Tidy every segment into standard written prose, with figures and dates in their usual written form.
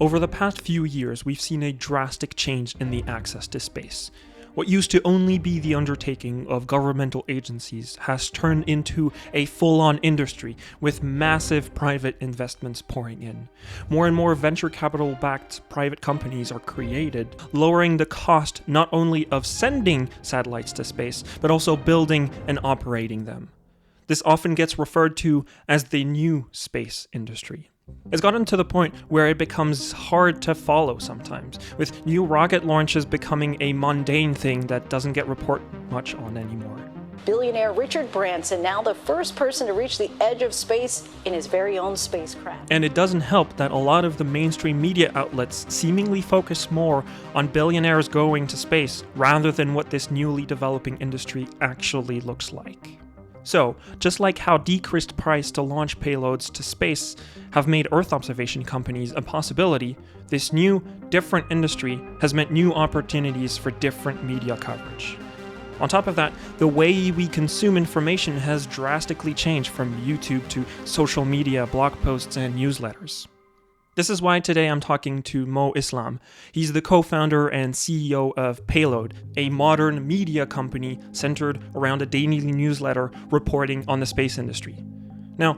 Over the past few years, we've seen a drastic change in the access to space. What used to only be the undertaking of governmental agencies has turned into a full-on industry with massive private investments pouring in. More and more venture capital-backed private companies are created, lowering the cost not only of sending satellites to space, but also building and operating them. This often gets referred to as the new space industry. It's gotten to the point where it becomes hard to follow sometimes, with new rocket launches becoming a mundane thing that doesn't get reported much on anymore. Billionaire Richard Branson, now the first person to reach the edge of space in his very own spacecraft. And it doesn't help that a lot of the mainstream media outlets seemingly focus more on billionaires going to space rather than what this newly developing industry actually looks like. So, just like how decreased price to launch payloads to space have made Earth observation companies a possibility, this new, different industry has meant new opportunities for different media coverage. On top of that, the way we consume information has drastically changed from YouTube to social media, blog posts, and newsletters. This is why today I'm talking to Mo Islam. He's the co-founder and CEO of Payload, a modern media company centered around a daily newsletter reporting on the space industry. Now,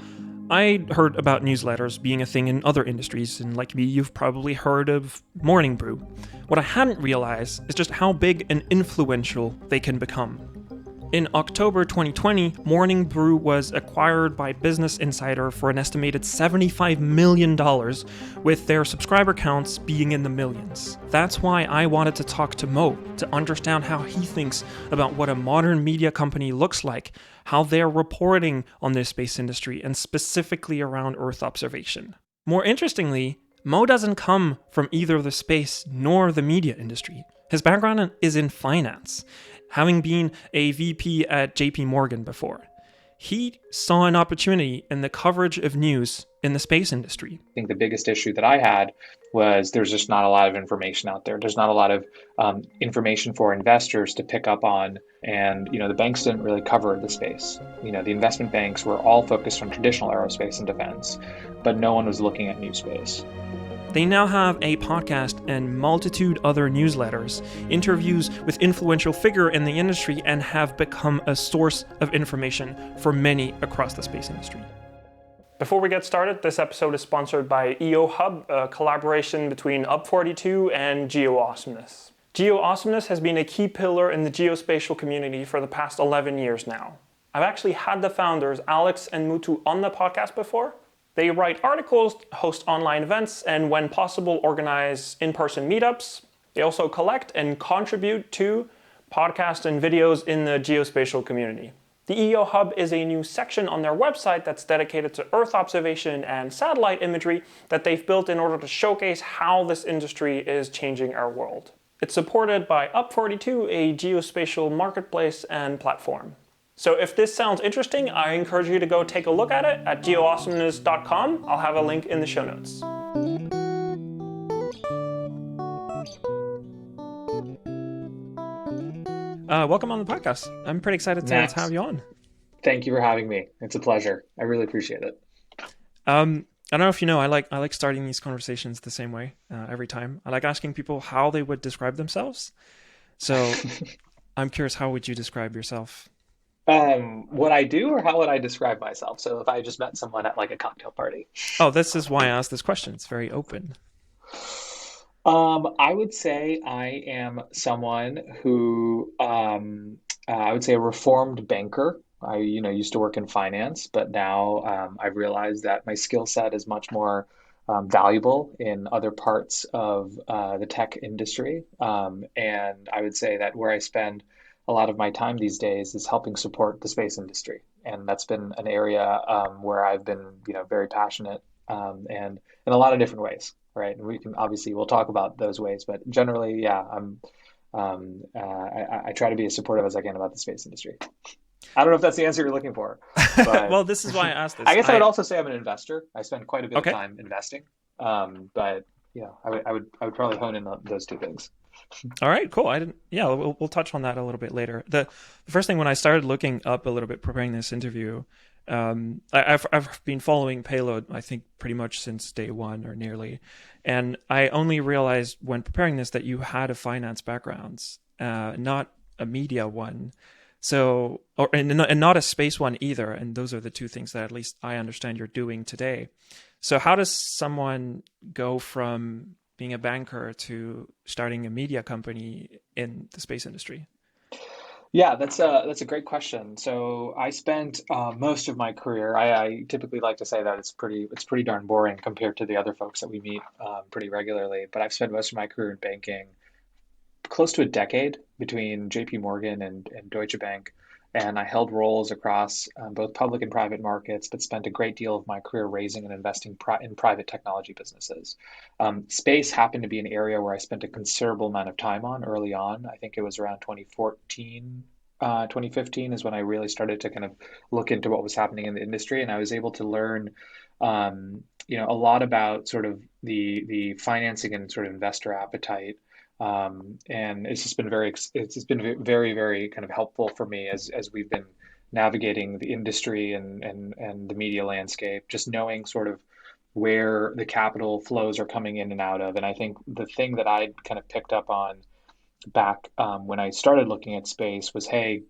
I heard about newsletters being a thing in other industries, and like me, you've probably heard of Morning Brew. What I hadn't realized is just how big and influential they can become. In October 2020, Morning Brew was acquired by Business Insider for an estimated $75 million, with their subscriber counts being in the millions. That's why I wanted to talk to Mo to understand how he thinks about what a modern media company looks like, how they're reporting on this space industry, and specifically around Earth observation. More interestingly, Mo doesn't come from either the space nor the media industry. His background is in finance, having been a VP at JP Morgan before. He saw an opportunity in the coverage of news in the space industry. I think the biggest issue that I had was there's just not a lot of information out there. There's not a lot of information for investors to pick up on. And, the banks didn't really cover the space. The investment banks were all focused on traditional aerospace and defense, but no one was looking at new space. They now have a podcast and multitude other newsletters, interviews with influential figure in the industry, and have become a source of information for many across the space industry. Before we get started, this episode is sponsored by EO Hub, a collaboration between Up42 and GeoAwesomeness. GeoAwesomeness has been a key pillar in the geospatial community for the past 11 years now. I've actually had the founders, Alex and Mutu, on the podcast before. They write articles, host online events, and when possible, organize in-person meetups. They also collect and contribute to podcasts and videos in the geospatial community. The EO Hub is a new section on their website that's dedicated to Earth observation and satellite imagery that they've built in order to showcase how this industry is changing our world. It's supported by Up42, a geospatial marketplace and platform. So if this sounds interesting, I encourage you to go take a look at it at geoawesomeness.com. I'll have a link in the show notes. Welcome on the podcast. I'm pretty excited to have you on. Thank you for having me. It's a pleasure. I really appreciate it. I don't know if you know, I like starting these conversations the same way every time. I like asking people how they would describe themselves. So I'm curious, how would you describe yourself? What I do, or how would I describe myself? So if I just met someone at like a cocktail party. Oh, this is why I asked this question. It's very open. I would say I am someone who, I would say a reformed banker. I, used to work in finance, but now I've realized that my skill set is much more valuable in other parts of the tech industry. And I would say that where I spend a lot of my time these days is helping support the space industry. And that's been an area where I've been, very passionate and in a lot of different ways, right? And we'll talk about those ways, but generally, yeah, I try to be as supportive as I can about the space industry. I don't know if that's the answer you're looking for. But well, this is why I asked this. I guess I would also say I'm an investor. I spend quite a bit of time investing. But yeah, I would probably hone in on those two things. All right, cool. We'll touch on that a little bit later. The first thing when I started looking up a little bit preparing this interview, I've been following Payload, I think, pretty much since day one or nearly, and I only realized when preparing this that you had a finance background, not a media one, so and not a space one either. And those are the two things that at least I understand you're doing today. So how does someone go from being a banker to starting a media company in the space industry? Yeah, that's a great question. So I spent most of my career. I typically like to say that it's pretty darn boring compared to the other folks that we meet pretty regularly. But I've spent most of my career in banking, close to a decade between JP Morgan and Deutsche Bank. And I held roles across both public and private markets, but spent a great deal of my career raising and investing in private technology businesses. Space happened to be an area where I spent a considerable amount of time on early on. I think it was around 2014, 2015 is when I really started to kind of look into what was happening in the industry. And I was able to learn, a lot about sort of the financing and sort of investor appetite, and it's just been very, very kind of helpful for me as we've been navigating the industry and the media landscape, just knowing sort of where the capital flows are coming in and out of. And I think the thing that I kind of picked up on back when I started looking at space was, hey,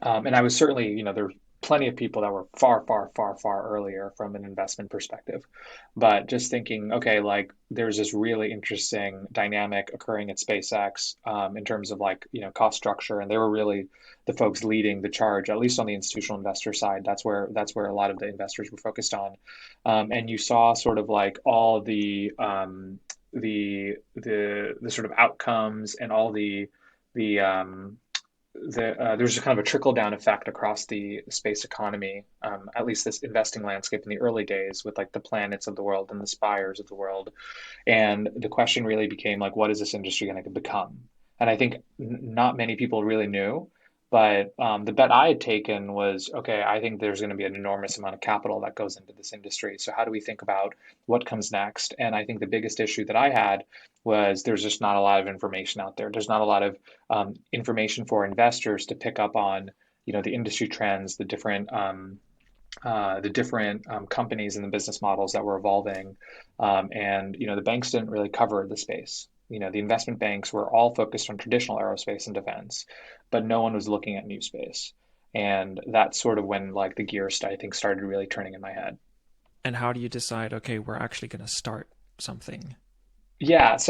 and I was certainly, there were plenty of people that were far, far, far, far earlier from an investment perspective. But just thinking, okay, like there's this really interesting dynamic occurring at SpaceX in terms of like, cost structure. And they were really the folks leading the charge, at least on the institutional investor side. That's where a lot of the investors were focused on. And you saw sort of like all the sort of outcomes and all there's kind of a trickle down effect across the space economy, at least this investing landscape in the early days with like the planets of the world and the spires of the world. And the question really became like, what is this industry going to become? And I think not many people really knew. But the bet I had taken was, okay, I think there's going to be an enormous amount of capital that goes into this industry. So how do we think about what comes next? And I think the biggest issue that I had was there's just not a lot of information out there. There's not a lot of information for investors to pick up on, the industry trends, the different companies and the business models that were evolving. And the banks didn't really cover the space. The investment banks were all focused on traditional aerospace and defense, but no one was looking at new space. And that's sort of when like the gears, I think, started really turning in my head. And how do you decide, okay, we're actually going to start something? Yeah, it's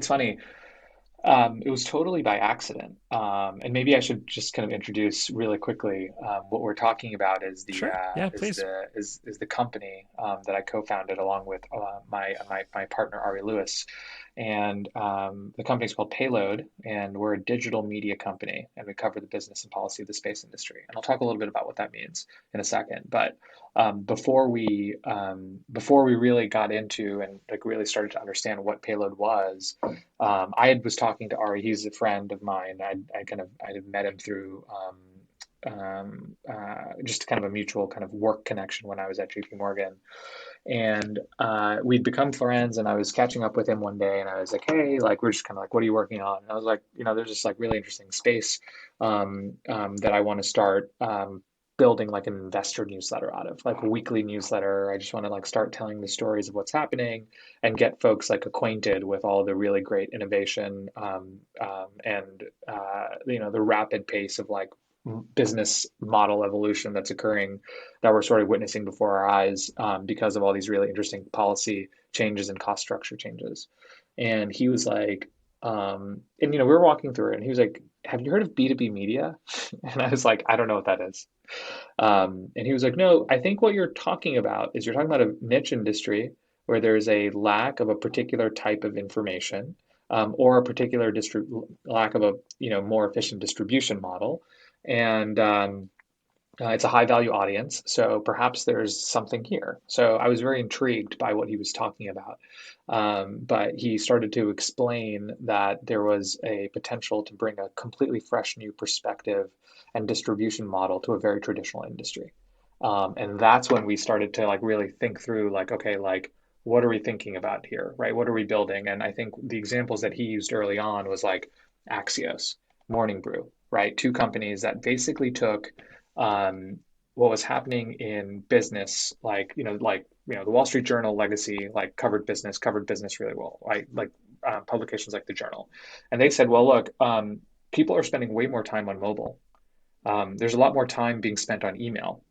funny. It was totally by accident. And maybe I should just kind of introduce really quickly what we're talking about is the Sure. Yeah, is please. the is the company that I co-founded along with my partner Ari Lewis, and the company is called Payload, and we're a digital media company, and we cover the business and policy of the space industry. And I'll talk a little bit about what that means in a second. But before we really got into and like really started to understand what Payload was, was talking to Ari. He's a friend of mine. I had met him through just kind of a mutual kind of work connection when I was at JP Morgan, and we'd become friends. And I was catching up with him one day, and I was like, "Hey, like we're just kind of like, what are you working on?" And I was like, there's this like really interesting space that I want to start. Building like an investor newsletter out of like a weekly newsletter. I just want to like start telling the stories of what's happening and get folks like acquainted with all the really great innovation, and the rapid pace of like business model evolution that's occurring that we're sort of witnessing before our eyes, because of all these really interesting policy changes and cost structure changes. And he was like, and we were walking through it, and he was like, "Have you heard of B2B media?" And I was like, "I don't know what that is." And he was like, "No, I think what you're talking about is you're talking about a niche industry where there's a lack of a particular type of information, or a particular lack of a more efficient distribution model, and it's a high value audience. So perhaps there's something here." So I was very intrigued by what he was talking about. But he started to explain that there was a potential to bring a completely fresh new perspective and distribution model to a very traditional industry. And that's when we started to like really think through like, okay, like what are we thinking about here, right? What are we building? And I think the examples that he used early on was like Axios, Morning Brew, right? Two companies that basically took what was happening in business, the Wall Street Journal legacy, like covered business really well, right? Publications like the Journal, and they said, well, look, people are spending way more time on mobile. There's a lot more time being spent on email,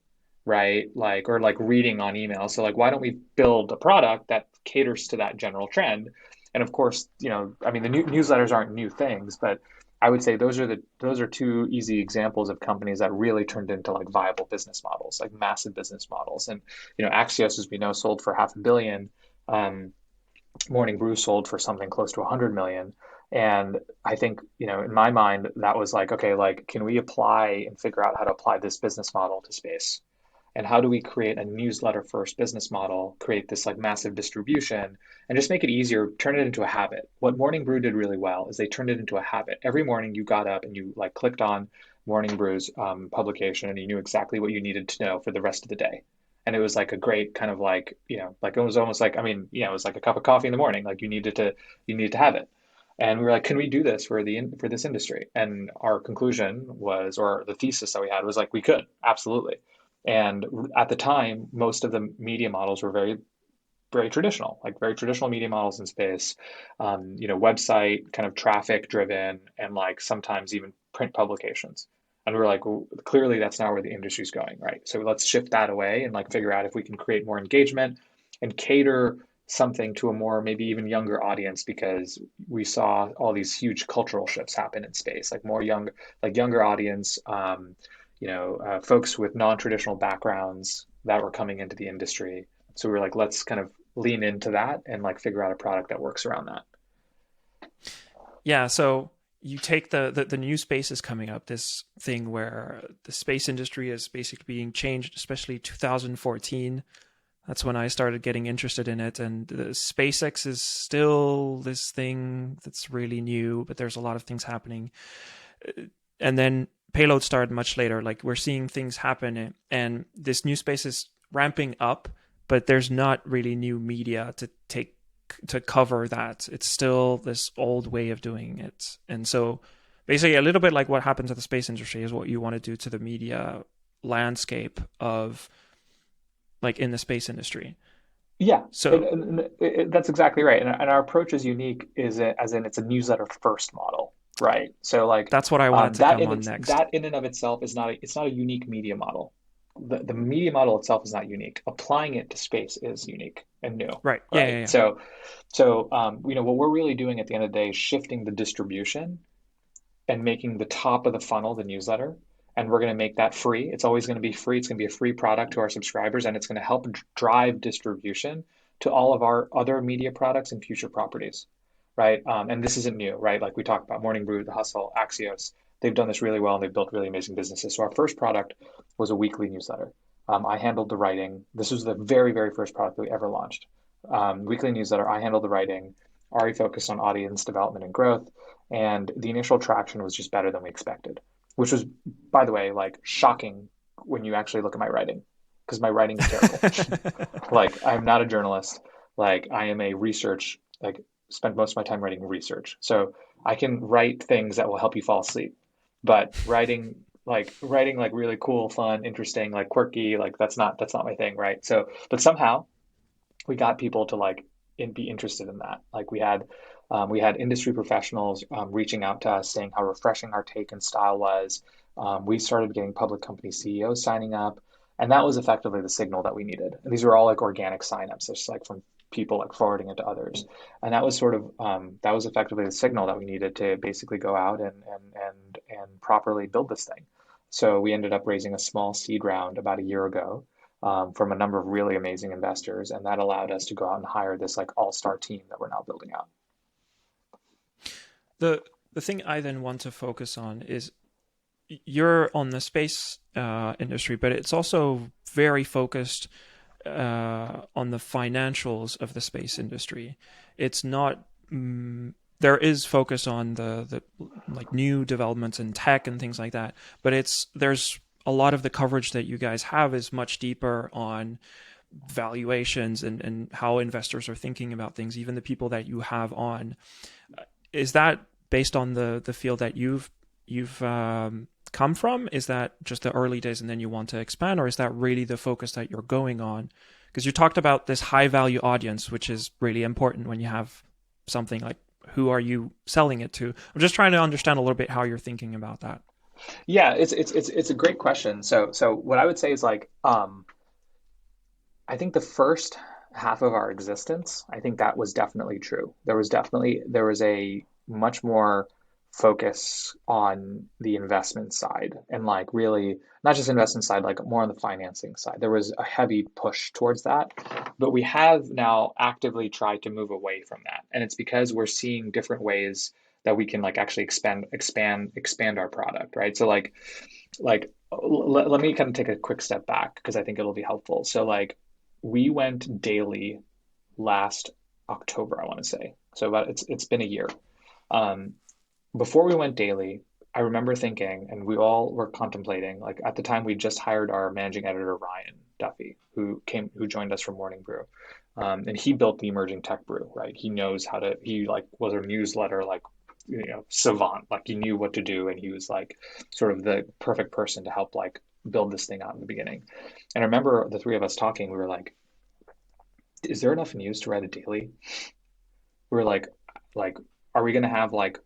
right? Or reading on email. So why don't we build a product that caters to that general trend? And of course, I mean, the newsletters aren't new things, but I would say those are two easy examples of companies that really turned into viable business models, like massive business models. And Axios, as we know, sold for 500 million. Morning Brew sold for something close to 100 million. And I think, in my mind, that was okay, can we apply and figure out how to apply this business model to space? And how do we create a newsletter first business model, create this massive distribution, and just make it easier, turn it into a habit? What Morning Brew did really well is they turned it into a habit. Every morning you got up and you clicked on Morning Brew's publication, and you knew exactly what you needed to know for the rest of the day. And it was a great kind of it was almost it was like a cup of coffee in the morning. You needed to have it. And we were like, can we do this for this industry? And our conclusion was, or the thesis that we had was we could, absolutely. And at the time, most of the media models were very, very traditional, very traditional media models in space, website kind of traffic driven, and sometimes even print publications. And we were like, well, clearly that's not where the industry's going, right? So let's shift that away and figure out if we can create more engagement and cater something to a more maybe even younger audience, because we saw all these huge cultural shifts happen in space, younger audience, folks with non-traditional backgrounds that were coming into the industry. So we were like, let's kind of lean into that and figure out a product that works around that. Yeah. So you take the new spaces coming up, this thing where the space industry is basically being changed, especially 2014. That's when I started getting interested in it. And the SpaceX is still this thing that's really new, but there's a lot of things happening. And then Payload started much later. We're seeing things happen, and this new space is ramping up, but there's not really new media to cover that. It's still this old way of doing it. And so basically a little bit like what happens at the space industry is what you want to do to the media landscape of in the space industry. Yeah, so that's exactly right. And our approach is unique, as in it's a newsletter first model, right? So that's what I wanted to come on next. That in and of itself is it's not a unique media model. The media model itself is not unique. Applying it to space is unique and new. Right. Right. Yeah. So what we're really doing at the end of the day is shifting the distribution and making the top of the funnel the newsletter. And we're going to make that free. It's always going to be free. It's going to be a free product to our subscribers, and it's going to help drive distribution to all of our other media products and future properties, right? And this isn't new, right? We talked about Morning Brew, The Hustle, Axios. They've done this really well, and they've built really amazing businesses. So our first product was a weekly newsletter. I handled the writing. This was the very, very first product that we ever launched. Weekly newsletter. I handled the writing. Ari focused on audience development and growth, and the initial traction was just better than we expected, which was, by the way, shocking when you actually look at my writing, because my writing is terrible. I'm not a journalist. I am a research, spend most of my time writing research. So I can write things that will help you fall asleep, but writing really cool, fun, interesting, quirky, that's not my thing, right? So, but somehow we got people to be interested in that. We had industry professionals reaching out to us saying how refreshing our take and style was. We started getting public company CEOs signing up, and that was effectively the signal that we needed. And these were all organic signups, just from people forwarding it to others. And that was that was effectively the signal that we needed to basically go out and properly build this thing. So we ended up raising a small seed round about a year ago from a number of really amazing investors, and that allowed us to go out and hire this all-star team that we're now building out. The thing I then want to focus on is you're on the space industry, but it's also very focused on the financials of the space industry. It's not. There is focus on the new developments in tech and things like that, but there's a lot of the coverage that you guys have is much deeper on valuations and how investors are thinking about things. Even the people that you have on, is that based on the field that you've come from? Is that just the early days and then you want to expand, or is that really the focus that you're going on? Because you talked about this high value audience, which is really important when you have something like, who are you selling it to? I'm just trying to understand a little bit how you're thinking about that. Yeah, it's a great question. So what I would say is like, I think the first half of our existence, I think that was definitely true. There was a much more focus on the investment side, and like really not just investment side, like more on the financing side. There was a heavy push towards that, but we have now actively tried to move away from that. And it's because we're seeing different ways that we can like actually expand our product, right? So let me kind of take a quick step back because I think it'll be helpful. So like we went daily last October, I want to say. So about it's been a year. Um, Before we went daily, I remember thinking, and we all were contemplating, like at the time we just hired our managing editor Ryan Duffy, who joined us from Morning Brew, and he built the emerging tech brew, right? He knows how to. He like was a newsletter like savant, like he knew what to do, and he was like sort of the perfect person to help like build this thing out in the beginning. And I remember the three of us talking. We were like, "Is there enough news to write a daily?" We were like, are we going to have like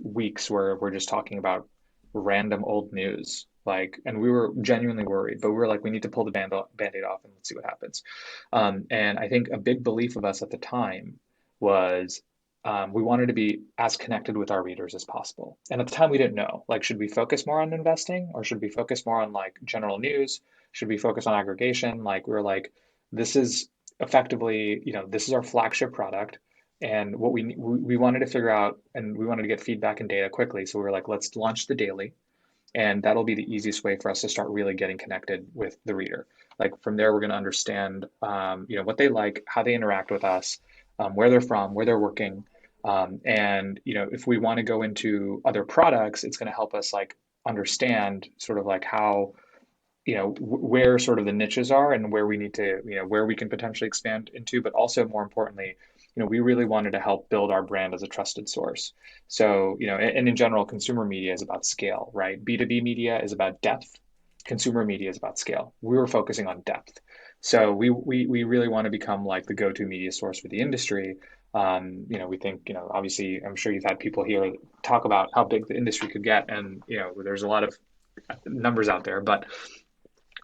weeks where we're just talking about random old news? Like, and we were genuinely worried, but we were like, we need to pull the band-aid off and let's see what happens. And I think a big belief of us at the time was we wanted to be as connected with our readers as possible. And at the time, we didn't know, like, should we focus more on investing or should we focus more on like general news? Should we focus on aggregation? Like, we were like, this is effectively, this is our flagship product. And what we wanted to figure out, and we wanted to get feedback and data quickly. So we were like, let's launch the daily, and that'll be the easiest way for us to start really getting connected with the reader. Like from there, we're going to understand, what they like, how they interact with us, where they're from, where they're working, and if we want to go into other products, it's going to help us like understand sort of like how where sort of the niches are and where we need to, where we can potentially expand into, but also more importantly, we really wanted to help build our brand as a trusted source. So, and in general, consumer media is about scale, right? B2B media is about depth. Consumer media is about scale. We were focusing on depth. So we really want to become like the go-to media source for the industry. We think, obviously, I'm sure you've had people here talk about how big the industry could get, and there's a lot of numbers out there, but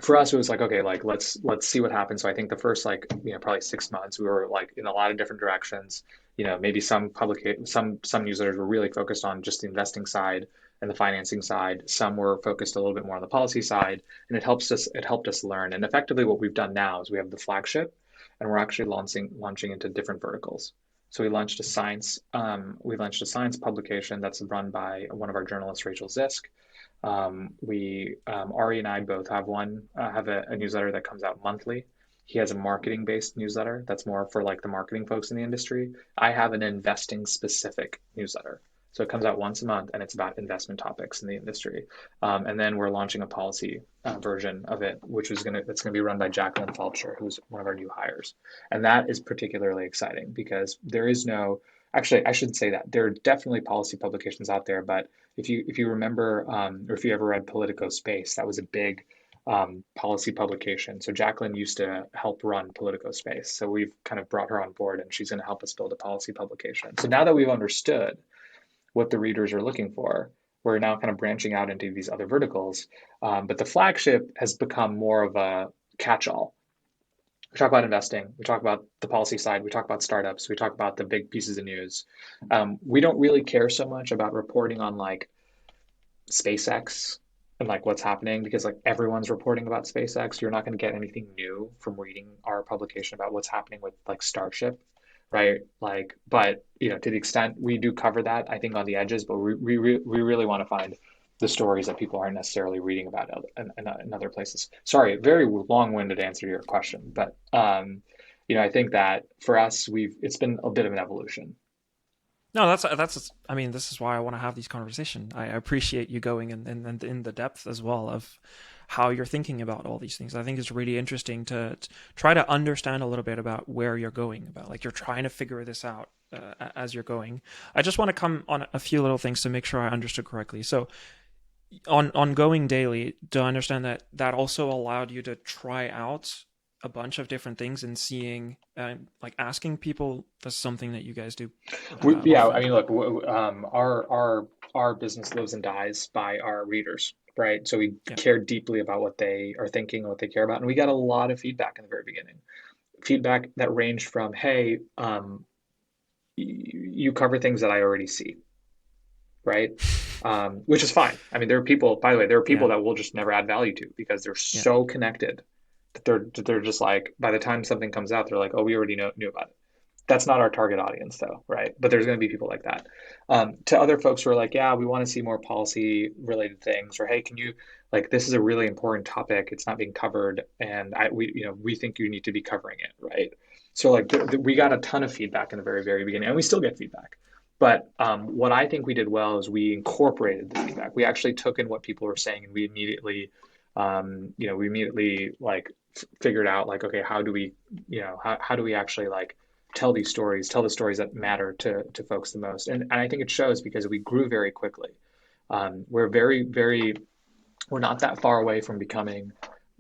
for us, it was like, okay, like let's see what happens. So I think the first like probably 6 months, we were like in a lot of different directions. Maybe some newsletters were really focused on just the investing side and the financing side. Some were focused a little bit more on the policy side, and it helped us learn. And effectively, what we've done now is we have the flagship, and we're actually launching into different verticals. So we launched a science publication that's run by one of our journalists, Rachel Zisk. Ari and I both have a newsletter that comes out monthly. He has a marketing based newsletter that's more for like the marketing folks in the industry. I have an investing specific newsletter. So it comes out once a month and it's about investment topics in the industry. And then we're launching a policy version of it, that's going to be run by Jacqueline Felcher, who's one of our new hires. And that is particularly exciting because actually, I should say that there are definitely policy publications out there, but if you remember, or if you ever read Politico Space, that was a big policy publication. So Jacqueline used to help run Politico Space. So we've kind of brought her on board, and she's going to help us build a policy publication. So now that we've understood what the readers are looking for, we're now kind of branching out into these other verticals. But the flagship has become more of a catch-all. We talk about investing, we talk about the policy side, we talk about startups, we talk about the big pieces of news. We don't really care so much about reporting on like SpaceX and like what's happening, because like everyone's reporting about SpaceX. You're not going to get anything new from reading our publication about what's happening with like Starship, right? Like, but to the extent we do cover that, I think on the edges, but we really want to find the stories that people aren't necessarily reading about in other places. Sorry, very long-winded answer to your question, but I think that for us, it's been a bit of an evolution. No, that's. I mean, this is why I want to have these conversations. I appreciate you going in the depth as well of how you're thinking about all these things. I think it's really interesting to try to understand a little bit about where you're going, about like you're trying to figure this out as you're going. I just want to come on a few little things to make sure I understood correctly. So on going daily, do I understand that that also allowed you to try out a bunch of different things and seeing, like asking people, that's something that you guys do Yeah, I often. mean, look, our business lives and dies by our readers, right? So we Yeah. care deeply about what they are thinking, what they care about, and we got a lot of feedback in the very beginning. Feedback that ranged from, "Hey, you cover things that I already see," right? Which is fine. I mean, there are people, by the way, there are people Yeah. that we'll just never add value to because they're Yeah. so connected that they're just like, by the time something comes out, they're like, "Oh, we already knew about it." That's not our target audience though, right? But there's going to be people like that. To other folks who are like, yeah, we want to see more policy related things, or hey, can you, like, this is a really important topic, it's not being covered, and we think you need to be covering it, right? So like we got a ton of feedback in the very beginning, and we still get feedback. But what I think we did well is we incorporated the feedback. We actually took in what people were saying, and we immediately like figured out like, okay, how do we, how do we actually like tell these stories, tell the stories that matter to folks the most. And I think it shows because we grew very quickly. We're we're not that far away from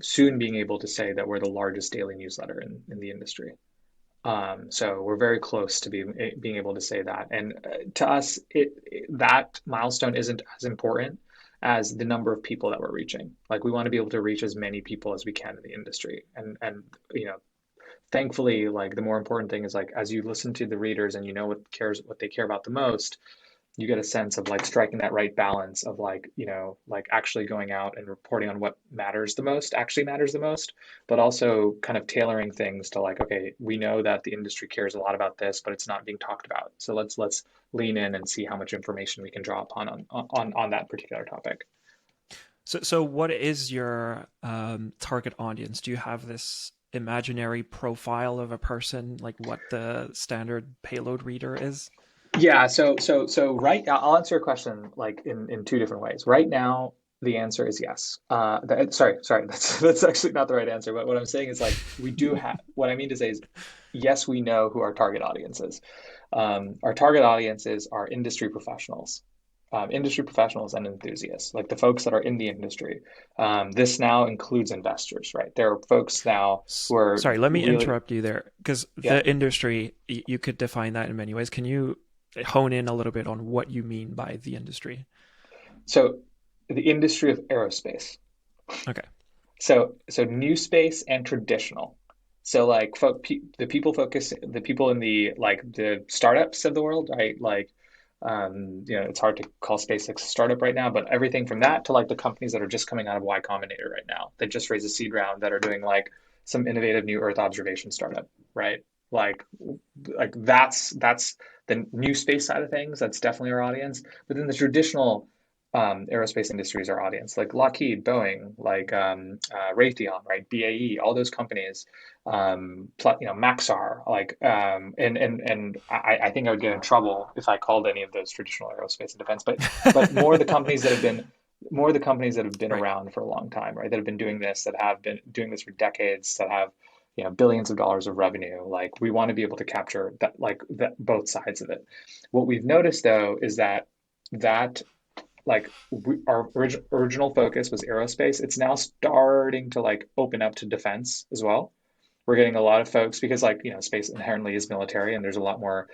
soon being able to say that we're the largest daily newsletter in the industry. So we're very close to being able to say that. And to us, that milestone isn't as important as the number of people that we're reaching. Like we want to be able to reach as many people as we can in the industry. And thankfully, like the more important thing is like as you listen to the readers and you know what they care about the most, you get a sense of like striking that right balance of like, like actually going out and reporting on what actually matters the most, but also kind of tailoring things to like, okay, we know that the industry cares a lot about this, but it's not being talked about. So let's lean in and see how much information we can draw upon on that particular topic. So what is your target audience? Do you have this imaginary profile of a person, like what the standard payload reader is? Yeah, so right now, I'll answer a question like in two different ways. Right now, the answer is yes. Sorry, that's actually not the right answer. But what I'm saying is like we do have. What I mean to say is, yes, we know who our target audience is. Our target audiences are industry professionals and enthusiasts, like the folks that are in the industry. This now includes investors, right? There are folks now who are Sorry, let me really, interrupt you there because yeah. the industry, you could define that in many ways. Can you hone in a little bit on what you mean by the industry? So the industry of aerospace. Okay. So new space and traditional. So like the people in the startups of the world, right? Like it's hard to call SpaceX a startup right now, but everything from that to like the companies that are just coming out of Y Combinator right now. They just raised a seed round that are doing like some innovative new Earth observation startup, right? Like that's the new space side of things. That's definitely our audience. But then the traditional aerospace industry is our audience, like Lockheed, Boeing, like Raytheon, right? BAE, all those companies, Maxar, like, and I think I would get in trouble if I called any of those traditional aerospace and defense, but more the companies that have been Right. around for a long time, right? That have been doing this, that have been doing this for decades, that have billions of dollars of revenue. Like we want to be able to capture that, like that both sides of it. What we've noticed though is that like our original focus was aerospace. It's now starting to like open up to defense as well. We're getting a lot of folks because like, space inherently is military and there's a lot more,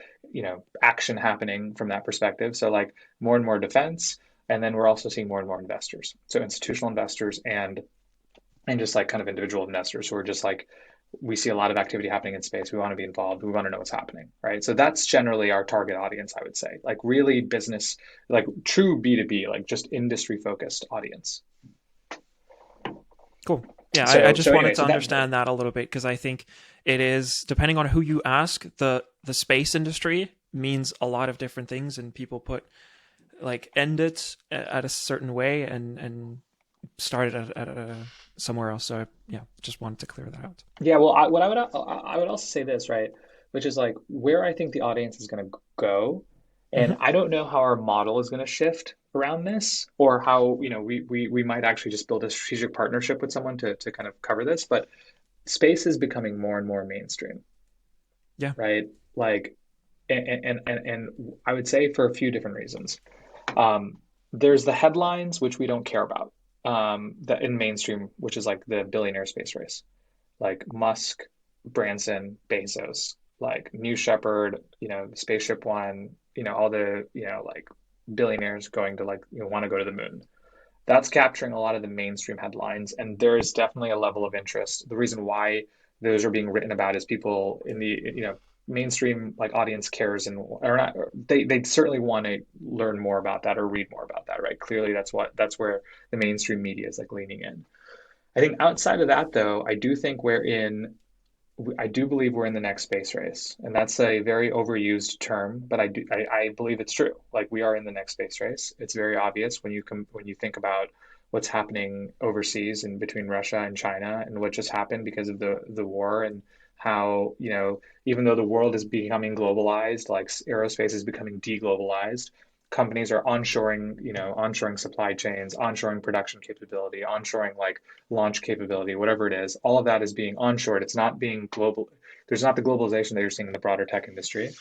action happening from that perspective. So like more and more defense. And then we're also seeing more and more investors. So institutional investors and just like kind of individual investors who are just like, we see a lot of activity happening in space. We want to be involved. We want to know what's happening, right? So that's generally our target audience, I would say, like really business, like true B2B, like just industry focused audience. Cool. Yeah, I So, just so wanted anyway, to so that, understand that a little bit because I think it is, depending on who you ask, the space industry means a lot of different things, and people put like end it at a certain way and start it at somewhere else. So yeah, just wanted to clear that out. yeah, well, I would also say this, right? Which is like where I think the audience is going to go. And Hmm. I don't know how our model is going to shift around this or how, we might actually just build a strategic partnership with someone to kind of cover this, but space is becoming more and more mainstream, Yeah. right? Like, and I would say for a few different reasons. Um, there's the headlines, which we don't care about, that in mainstream, which is like the billionaire space race, like Musk, Branson, Bezos, like New Shepard, Spaceship One, all the, like billionaires going to like, want to go to the moon. That's capturing a lot of the mainstream headlines, and there is definitely a level of interest. The reason why those are being written about is people in the mainstream like audience cares and or not they certainly want to learn more about that or read more about that, right? Clearly, that's where the mainstream media is like leaning in. I think outside of that, though, I do believe we're in the next space race, and that's a very overused term, but I believe it's true. Like we are in the next space race. It's very obvious when you think about what's happening overseas and between Russia and China and what just happened because of the war and how, even though the world is becoming globalized, like aerospace is becoming deglobalized, companies are onshoring supply chains, onshoring production capability, onshoring like launch capability, whatever it is. All of that is being onshored. It's not being global. There's not the globalization that you're seeing in the broader tech industry.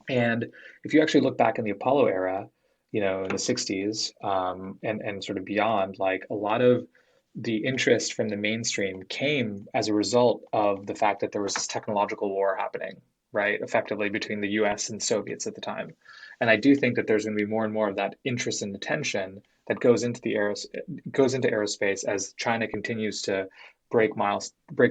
And if you actually look back in the Apollo era, in the 60s, and sort of beyond, like a lot of the interest from the mainstream came as a result of the fact that there was this technological war happening, right, effectively between the US and Soviets at the time. And I do think that there's going to be more and more of that interest and attention that goes into aerospace as China continues to break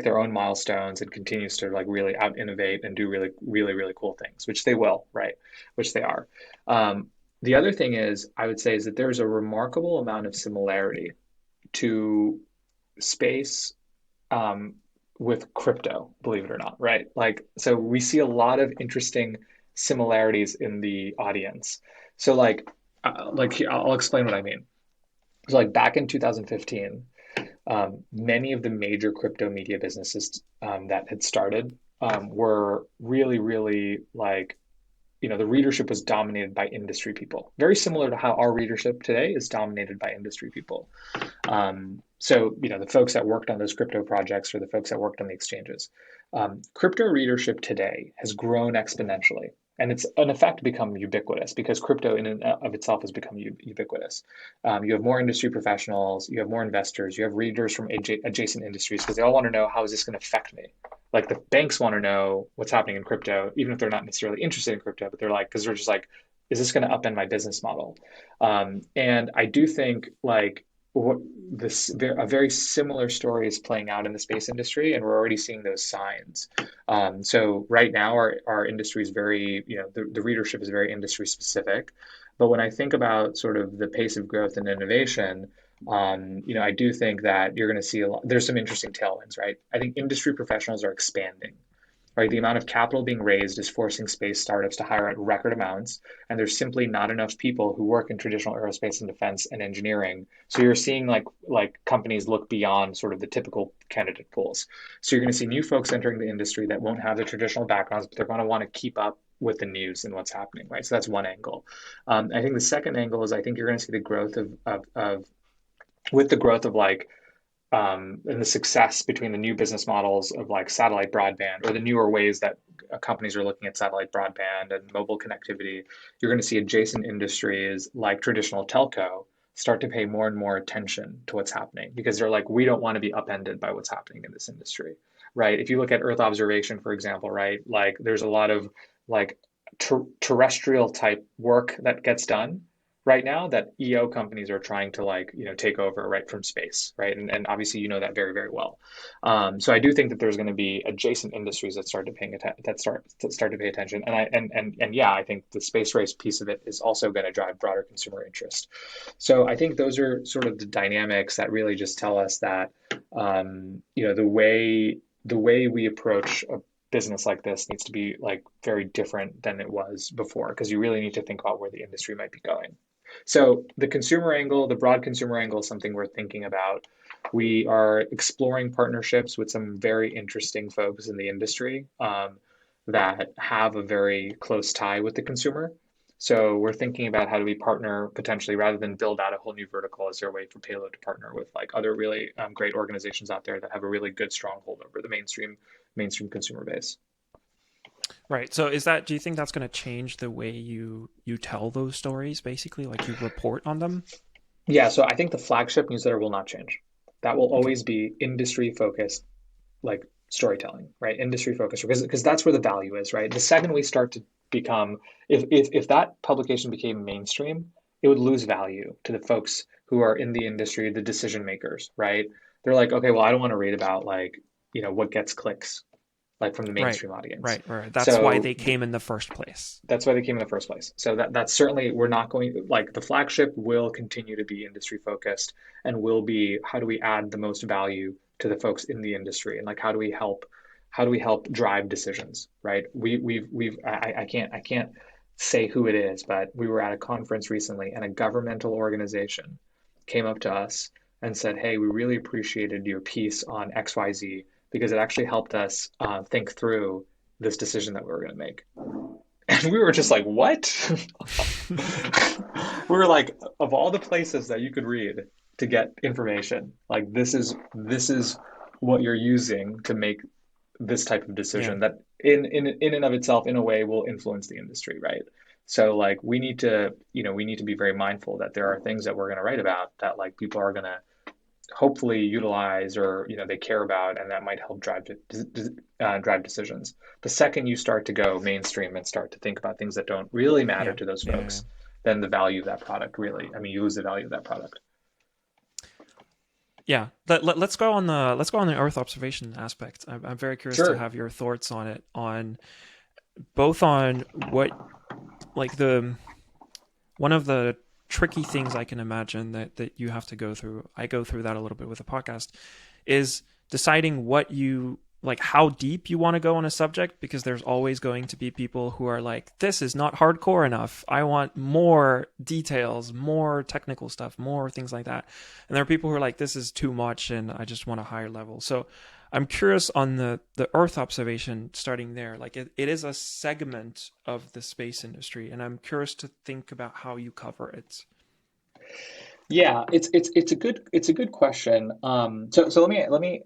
their own milestones and continues to like really out innovate and do really really really cool things, which they will, right, which they are. The other thing is I would say is that there's a remarkable amount of similarity to space, um, with crypto, believe it or not, right? Like, so we see a lot of interesting similarities in the audience. So, like I'll explain what I mean. So, like back in 2015, many of the major crypto media businesses that had started were really, really like the readership was dominated by industry people, very similar to how our readership today is dominated by industry people. So, the folks that worked on those crypto projects or the folks that worked on the exchanges, crypto readership today has grown exponentially. And it's in effect become ubiquitous because crypto in and of itself has become ubiquitous. You have more industry professionals, you have more investors, you have readers from adjacent industries because they all want to know how is this going to affect me. Like the banks want to know what's happening in crypto, even if they're not necessarily interested in crypto, but they're like, because they're just like, is this going to upend my business model? And I do think like what this a very similar story is playing out in the space industry, and we're already seeing those signs. So right now, our industry is very, the readership is very industry specific. But when I think about sort of the pace of growth and innovation, I do think that you're going to see there's some interesting tailwinds, right? I think industry professionals are expanding, right? The amount of capital being raised is forcing space startups to hire at record amounts, and there's simply not enough people who work in traditional aerospace and defense and engineering. So you're seeing like companies look beyond sort of the typical candidate pools. So you're going to see new folks entering the industry that won't have the traditional backgrounds, but they're going to want to keep up with the news and what's happening, right? So that's one angle. I think the second angle is I think you're going to see the growth of with the growth of like and the success between the new business models of like satellite broadband or the newer ways that companies are looking at satellite broadband and mobile connectivity, you're going to see adjacent industries like traditional telco start to pay more and more attention to what's happening because they're like, we don't want to be upended by what's happening in this industry, right? If you look at Earth observation, for example, right, like there's a lot of like terrestrial type work that gets done right now that EO companies are trying to like, take over right from space, right? And obviously that very, very well. So I do think that there's going to be adjacent industries that start to pay attention. And yeah, I think the space race piece of it is also going to drive broader consumer interest. So I think those are sort of the dynamics that really just tell us that the way we approach a business like this needs to be like very different than it was before because you really need to think about where the industry might be going. So the consumer angle, the broad consumer angle is something we're thinking about. We are exploring partnerships with some very interesting folks in the industry that have a very close tie with the consumer. So we're thinking about how do we partner potentially rather than build out a whole new vertical. Is there a way for Payload to partner with like other really great organizations out there that have a really good stronghold over the mainstream consumer base? Right. So do you think that's going to change the way you tell those stories, basically, like you report on them? Yeah, so I think the flagship newsletter will not change. That will Okay. always be industry focused, like storytelling, right? Industry focused, because that's where the value is, right? The second we start to become, if that publication became mainstream, it would lose value to the folks who are in the industry, the decision makers, right? They're like, okay, well, I don't want to read about like, what gets clicks, like from the Right. mainstream audience. Right. That's why So they came in the first place. that's why they came in the first place. So that's certainly, we're not going, like, the flagship will continue to be industry focused and will be, how do we add the most value to the folks in the industry, and like how do we help drive decisions, right? I can't say who it is, but we were at a conference recently and a governmental organization came up to us and said, hey, we really appreciated your piece on XYZ because it actually helped us think through this decision that we were going to make. And we were just like, what? We were like, of all the places that you could read to get information, like this is what you're using to make this type of Yeah. decision that in and of itself, in a way, will influence the industry, right? So like we need to be very mindful that there are things that we're going to write about that like people are going to hopefully utilize, or they care about, and that might help drive decisions. The second you start to go mainstream and start to think about things that don't really matter Yeah. to those Yeah. folks, then the value of that product really, I mean, you lose the value of that product. Yeah. Let's go on the Earth observation aspect. I'm very curious to Sure. have your thoughts on it, on both on what like the one of the tricky things I can imagine that you have to go through. I go through that a little bit with the podcast, is deciding what you like, how deep you want to go on a subject, because there's always going to be people who are like, this is not hardcore enough. I want more details, more technical stuff, more things like that. And there are people who are like, this is too much and I just want a higher level. So I'm curious on the Earth observation, starting there. Like it is a segment of the space industry, and I'm curious to think about how you cover it. Yeah, it's a good question. So let me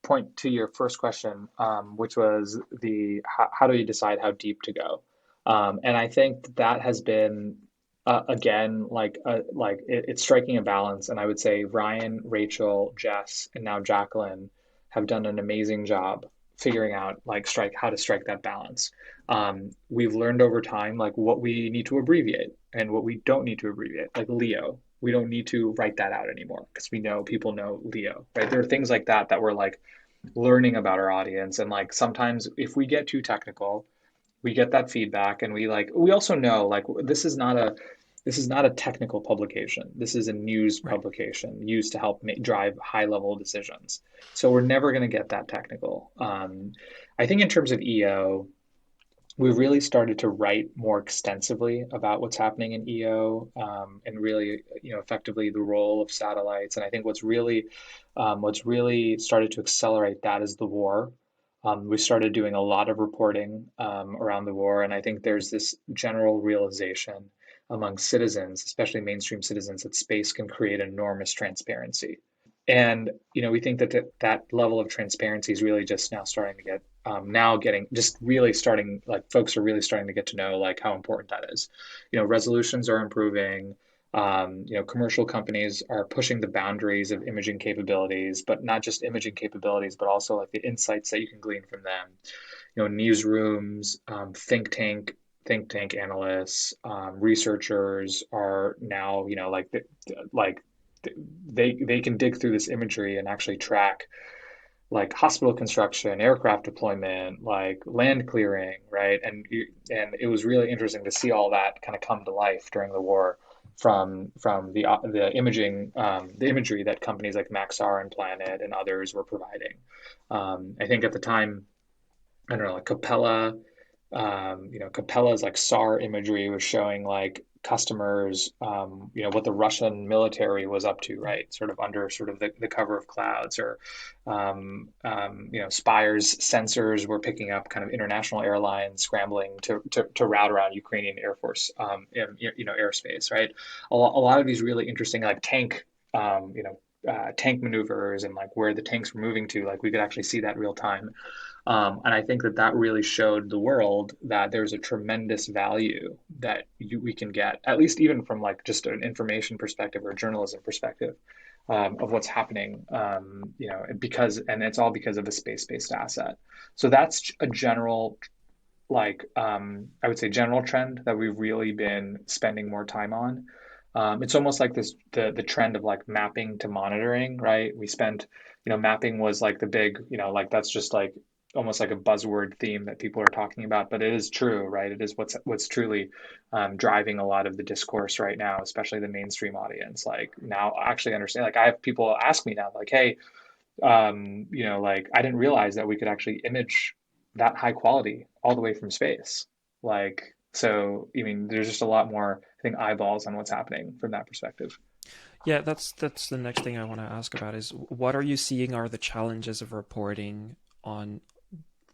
point to your first question, which was the how do you decide how deep to go? And I think that has been again it's striking a balance. And I would say Ryan, Rachel, Jess, and now Jacqueline have done an amazing job figuring out like strike how to strike that balance. We've learned over time like what we need to abbreviate and what we don't need to abbreviate, like Leo. We don't need to write that out anymore because we know people know Leo, right? There are things like that that we're like learning about our audience. And like sometimes if we get too technical, we get that feedback, and we also know like this is not a technical publication. This is a news Right. publication used to help drive high level decisions. So we're never going to get that technical. I think in terms of EO, we've really started to write more extensively about what's happening in EO, and really, effectively the role of satellites. And I think what's really started to accelerate that is the war. We started doing a lot of reporting around the war, and I think there's this general realization among citizens, especially mainstream citizens, that space can create enormous transparency. And we think that level of transparency is really just now starting to get now getting just really starting, like folks are really starting to get to know like how important that is. Resolutions are improving. Commercial companies are pushing the boundaries of imaging capabilities, but not just imaging capabilities, but also like the insights that you can glean from them. Newsrooms, think tank analysts, researchers are now, like they can dig through this imagery and actually track like hospital construction, aircraft deployment, like land clearing, right? And it was really interesting to see all that kind of come to life during the war from the imagery that companies like Maxar and Planet and others were providing. I think at the time, I don't know, like Capella's like SAR imagery was showing like customers, what the Russian military was up to, right? Sort of under sort of the cover of clouds, or, Spire's sensors were picking up kind of international airlines scrambling to route around Ukrainian Air Force, airspace, right? A lot of these really interesting like tank maneuvers and like where the tanks were moving to, like we could actually see that real time. And I think that that really showed the world that there's a tremendous value that we can get, at least even from like just an information perspective or a journalism perspective, of what's happening, and it's all because of a space-based asset. So that's a general, I would say, general trend that we've really been spending more time on. It's almost like the trend of like mapping to monitoring, right? Mapping was like the big, like that's just like almost like a buzzword theme that people are talking about, but it is true, right? It is what's truly driving a lot of the discourse right now, especially the mainstream audience. Like now, I actually understand. Like I have people ask me now, like, "Hey, like I didn't realize that we could actually image that high quality all the way from space." Like, so, I mean, there's just a lot more, I think, eyeballs on what's happening from that perspective. Yeah, that's the next thing I want to ask about is what are you seeing are the challenges of reporting on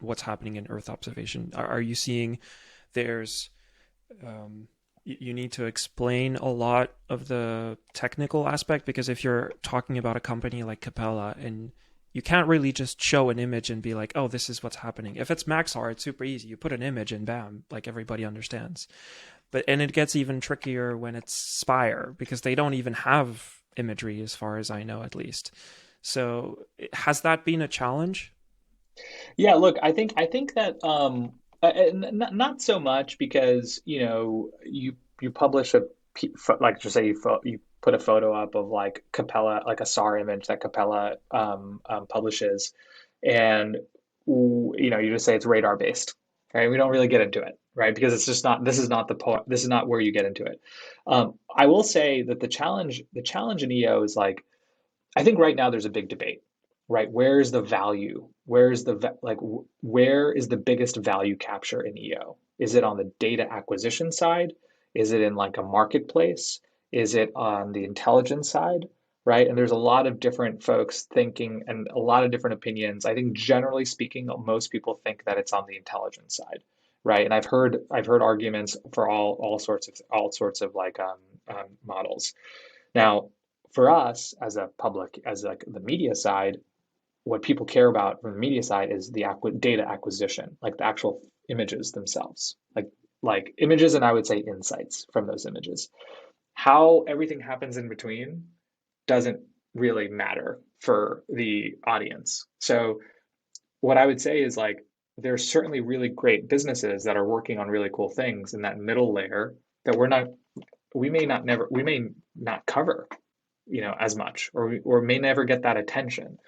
what's happening in Earth observation? Are you seeing there's you need to explain a lot of the technical aspect, because if you're talking about a company like Capella and you can't really just show an image and be like, oh, this is what's happening. If it's Maxar, it's super easy. You put an image and bam, like everybody understands. And it gets even trickier when it's Spire because they don't even have imagery as far as I know, at least. So has that been a challenge? Yeah, look, I think that not so much because you publish like just say you put a photo up of like Capella, like a SAR image that Capella publishes, and you just say it's radar based, right? We don't really get into it, right? Because it's just not, this is not the point, this is not where you get into it. I will say that the challenge in EO is like, I think right now there's a big debate, right? Where is the value? Where is the biggest value capture in EO? Is it on the data acquisition side? Is it in like a marketplace? Is it on the intelligence side? Right? And there's a lot of different folks thinking and a lot of different opinions. I think generally speaking, most people think that it's on the intelligence side, right? And I've heard arguments for all sorts of like models. Now, for us as a public, as like the media side, what people care about from the media side is the data acquisition, like the actual images themselves, like images, and I would say insights from those images. How everything happens in between doesn't really matter for the audience. So what I would say is like there's certainly really great businesses that are working on really cool things in that middle layer that we may not cover, as much, or may never get that attention.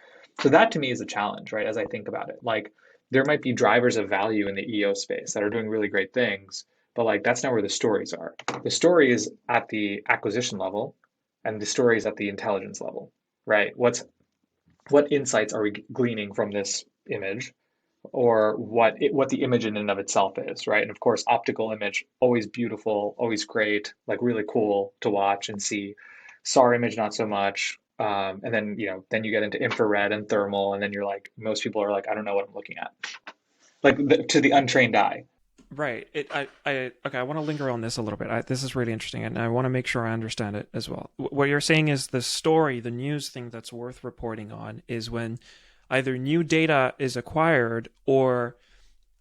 So that to me is a challenge, right? As I think about it, like there might be drivers of value in the EO space that are doing really great things, but like that's not where the stories are. The story is at the acquisition level, and the story is at the intelligence level, right? What insights are we gleaning from this image, or what the image in and of itself is, right? And of course, optical image, always beautiful, always great, like really cool to watch and see. SAR image, not so much. And then then you get into infrared and thermal, and then you're like, most people are like, I don't know what I'm looking at, like to the untrained eye. Right. Okay. I want to linger on this a little bit. This is really interesting, and I want to make sure I understand it as well. What you're saying is the story, the news thing that's worth reporting on, is when either new data is acquired or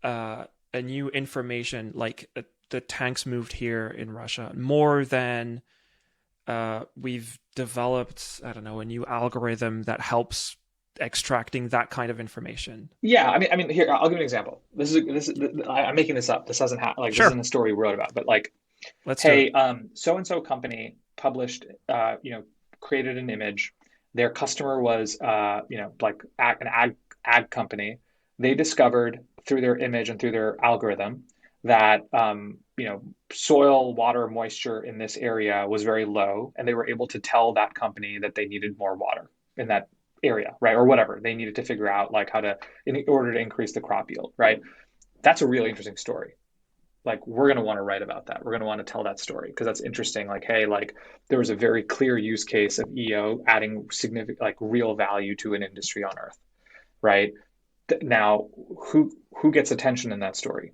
a new information, like the tanks moved here in Russia, more than we've developed, I don't know, a new algorithm that helps extracting that kind of information. Yeah, I mean, here I'll give you an example. I'm making this up. This doesn't have like this Sure. isn't a story we wrote about, but like, Let's do it. hey, so and so company published, created an image. Their customer was, like an ag company. They discovered through their image and through their algorithm that, soil, water, moisture in this area was very low, and they were able to tell that company that they needed more water in that area, right? Or whatever they needed to figure out, like how to, in order to increase the crop yield, right? That's a really interesting story. Like we're going to want to write about that. We're going to want to tell that story because that's interesting. Like, hey, like there was a very clear use case of EO adding significant, like real value to an industry on Earth, right? Now, who gets attention in that story?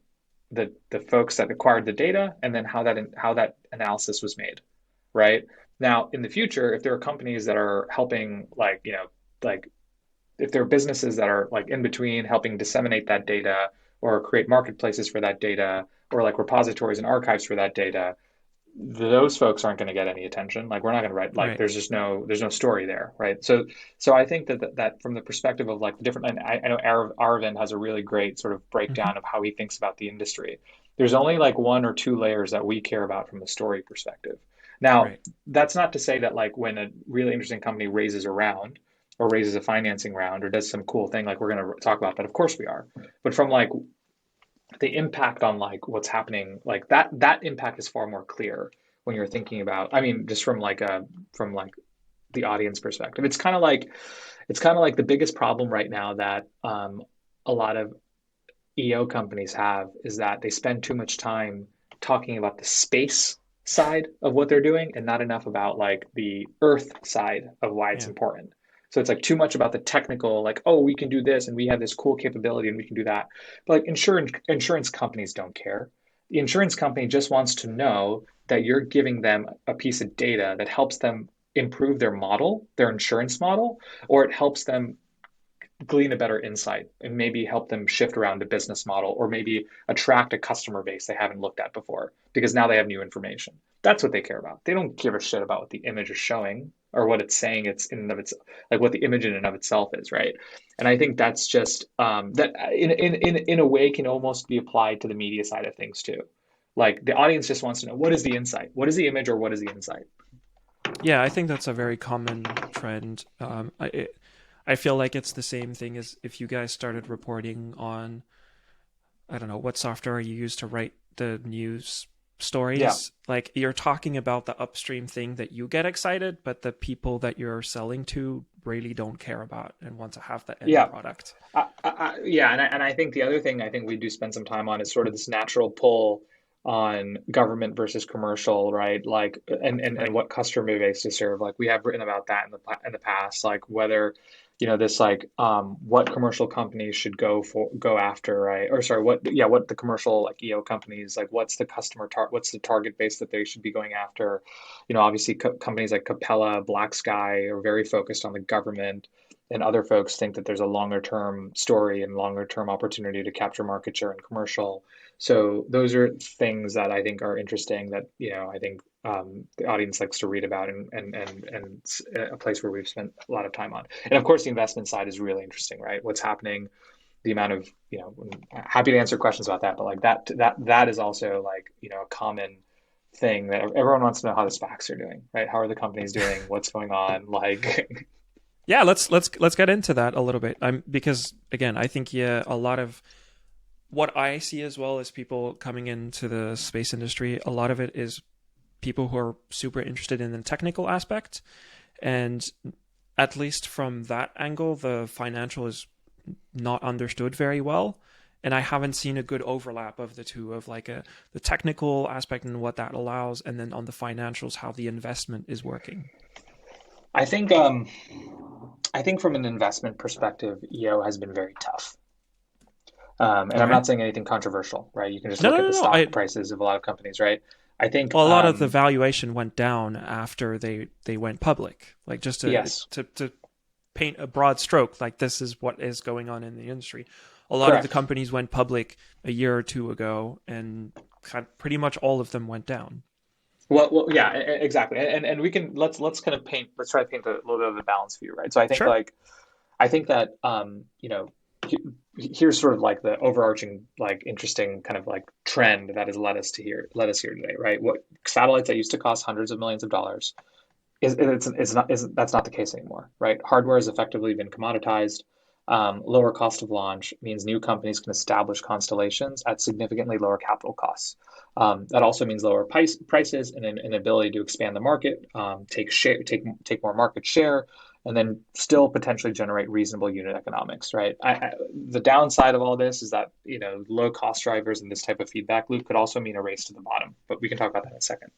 The folks that acquired the data, and then how that analysis was made, right? Now, in the future, if there are companies that are helping, like like if there are businesses that are like in between helping disseminate that data or create marketplaces for that data or like repositories and archives for that data, those folks aren't going to get any attention. Like we're not going to write like Right. there's no story there, right? So I think that from the perspective of like the different, and I know Aravind has a really great sort of Hmm. breakdown of how he thinks about the industry. There's only like one or two layers that we care about from a story perspective. Now, Right. that's not to say that like when a really interesting company raises a round or raises a financing round or does some cool thing, like we're going to talk about that. Of course we are, but from like the impact on like what's happening, like that impact is far more clear when you're thinking about, I mean, just from like the audience perspective. It's kind of like the biggest problem right now that a lot of EO companies have is that they spend too much time talking about the space side of what they're doing and not enough about like the earth side of why it's Yeah. important. So it's like too much about the technical, like, oh, we can do this and we have this cool capability and we can do that. But like insurance companies don't care. The insurance company just wants to know that you're giving them a piece of data that helps them improve their model, their insurance model, or it helps them glean a better insight and maybe help them shift around the business model or maybe attract a customer base they haven't looked at before because now they have new information. That's what they care about. They don't give a shit about what the image is showing or what it's saying it's in and of its like what the image in and of itself is, right? And I think that's just that in a way can almost be applied to the media side of things too. Like the audience just wants to know what is the insight, what is the image, or what is the insight. Yeah, I think that's a very common trend. I feel like it's the same thing as if you guys started reporting on, I don't know, what software you use to write the news Yeah, stories. Like you're talking about the upstream thing that you get excited, but the people that you're selling to really don't care about and want to have the end yeah. product. Yeah, and I think the other thing I think we do spend some time on is sort of this natural pull on government versus commercial, right? Like, and Right. what customer base to serve. Like, we have written about that in the past, like whether, this like what commercial companies should go after, right? Or sorry, what the commercial like EO companies like, what's the target base that they should be going after? Obviously, companies like Capella, Black Sky are very focused on the government and other folks think that there's a longer term story and longer term opportunity to capture market share in commercial. So those are things that I think are interesting that, I think the audience likes to read about and a place where we've spent a lot of time on. And of course, the investment side is really interesting, right? What's happening, the amount of, happy to answer questions about that, but like that is also like, a common thing that everyone wants to know how the SPACs are doing, right? How are the companies doing? What's going on? Like, Yeah, let's get into that a little bit. Because again, I think yeah, a lot of what I see as well as people coming into the space industry, a lot of it is people who are super interested in the technical aspect, and at least from that angle, the financial is not understood very well. And I haven't seen a good overlap of the two, of like the technical aspect and what that allows, and then on the financials, how the investment is working. I think I think from an investment perspective, EO has been very tough. And I'm Okay. not saying anything controversial, right? You can just No, look no, at no, the no. stock prices of a lot of companies, right? I think, Well, a lot of the valuation went down after they went public. Like just yes, to paint a broad stroke, like this is what is going on in the industry. A lot of the correct. companies went public a year or two ago, and pretty much all of them went down. Well, yeah, exactly. And we can let's kind of let's try to paint a little bit of a balance view, right? So Sure. I think that here's sort of like the overarching like interesting kind of like trend that has led us here today, right? What satellites that used to cost hundreds of millions of dollars it's not is that's not the case anymore, right? Hardware has effectively been commoditized. Lower cost of launch means new companies can establish constellations at significantly lower capital costs. That also means lower prices and an ability to expand the market, take more market share, and then still potentially generate reasonable unit economics, right? The downside of all this is that low cost drivers and this type of feedback loop could also mean a race to the bottom, but we can talk about that in a second.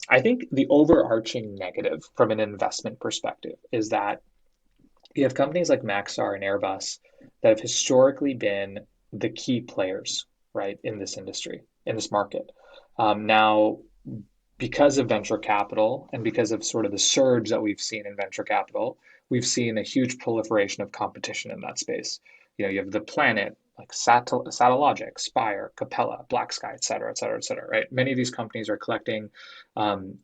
I think the overarching negative from an investment perspective is that you have companies like Maxar and Airbus that have historically been the key players, right, in this industry, in this market. Now, because of venture capital and because of sort of the surge that we've seen in venture capital, we've seen a huge proliferation of competition in that space. You have the Planet, like Satellogic, Spire, Capella, Black Sky, et cetera, et cetera, et cetera, right? Many of these companies are collecting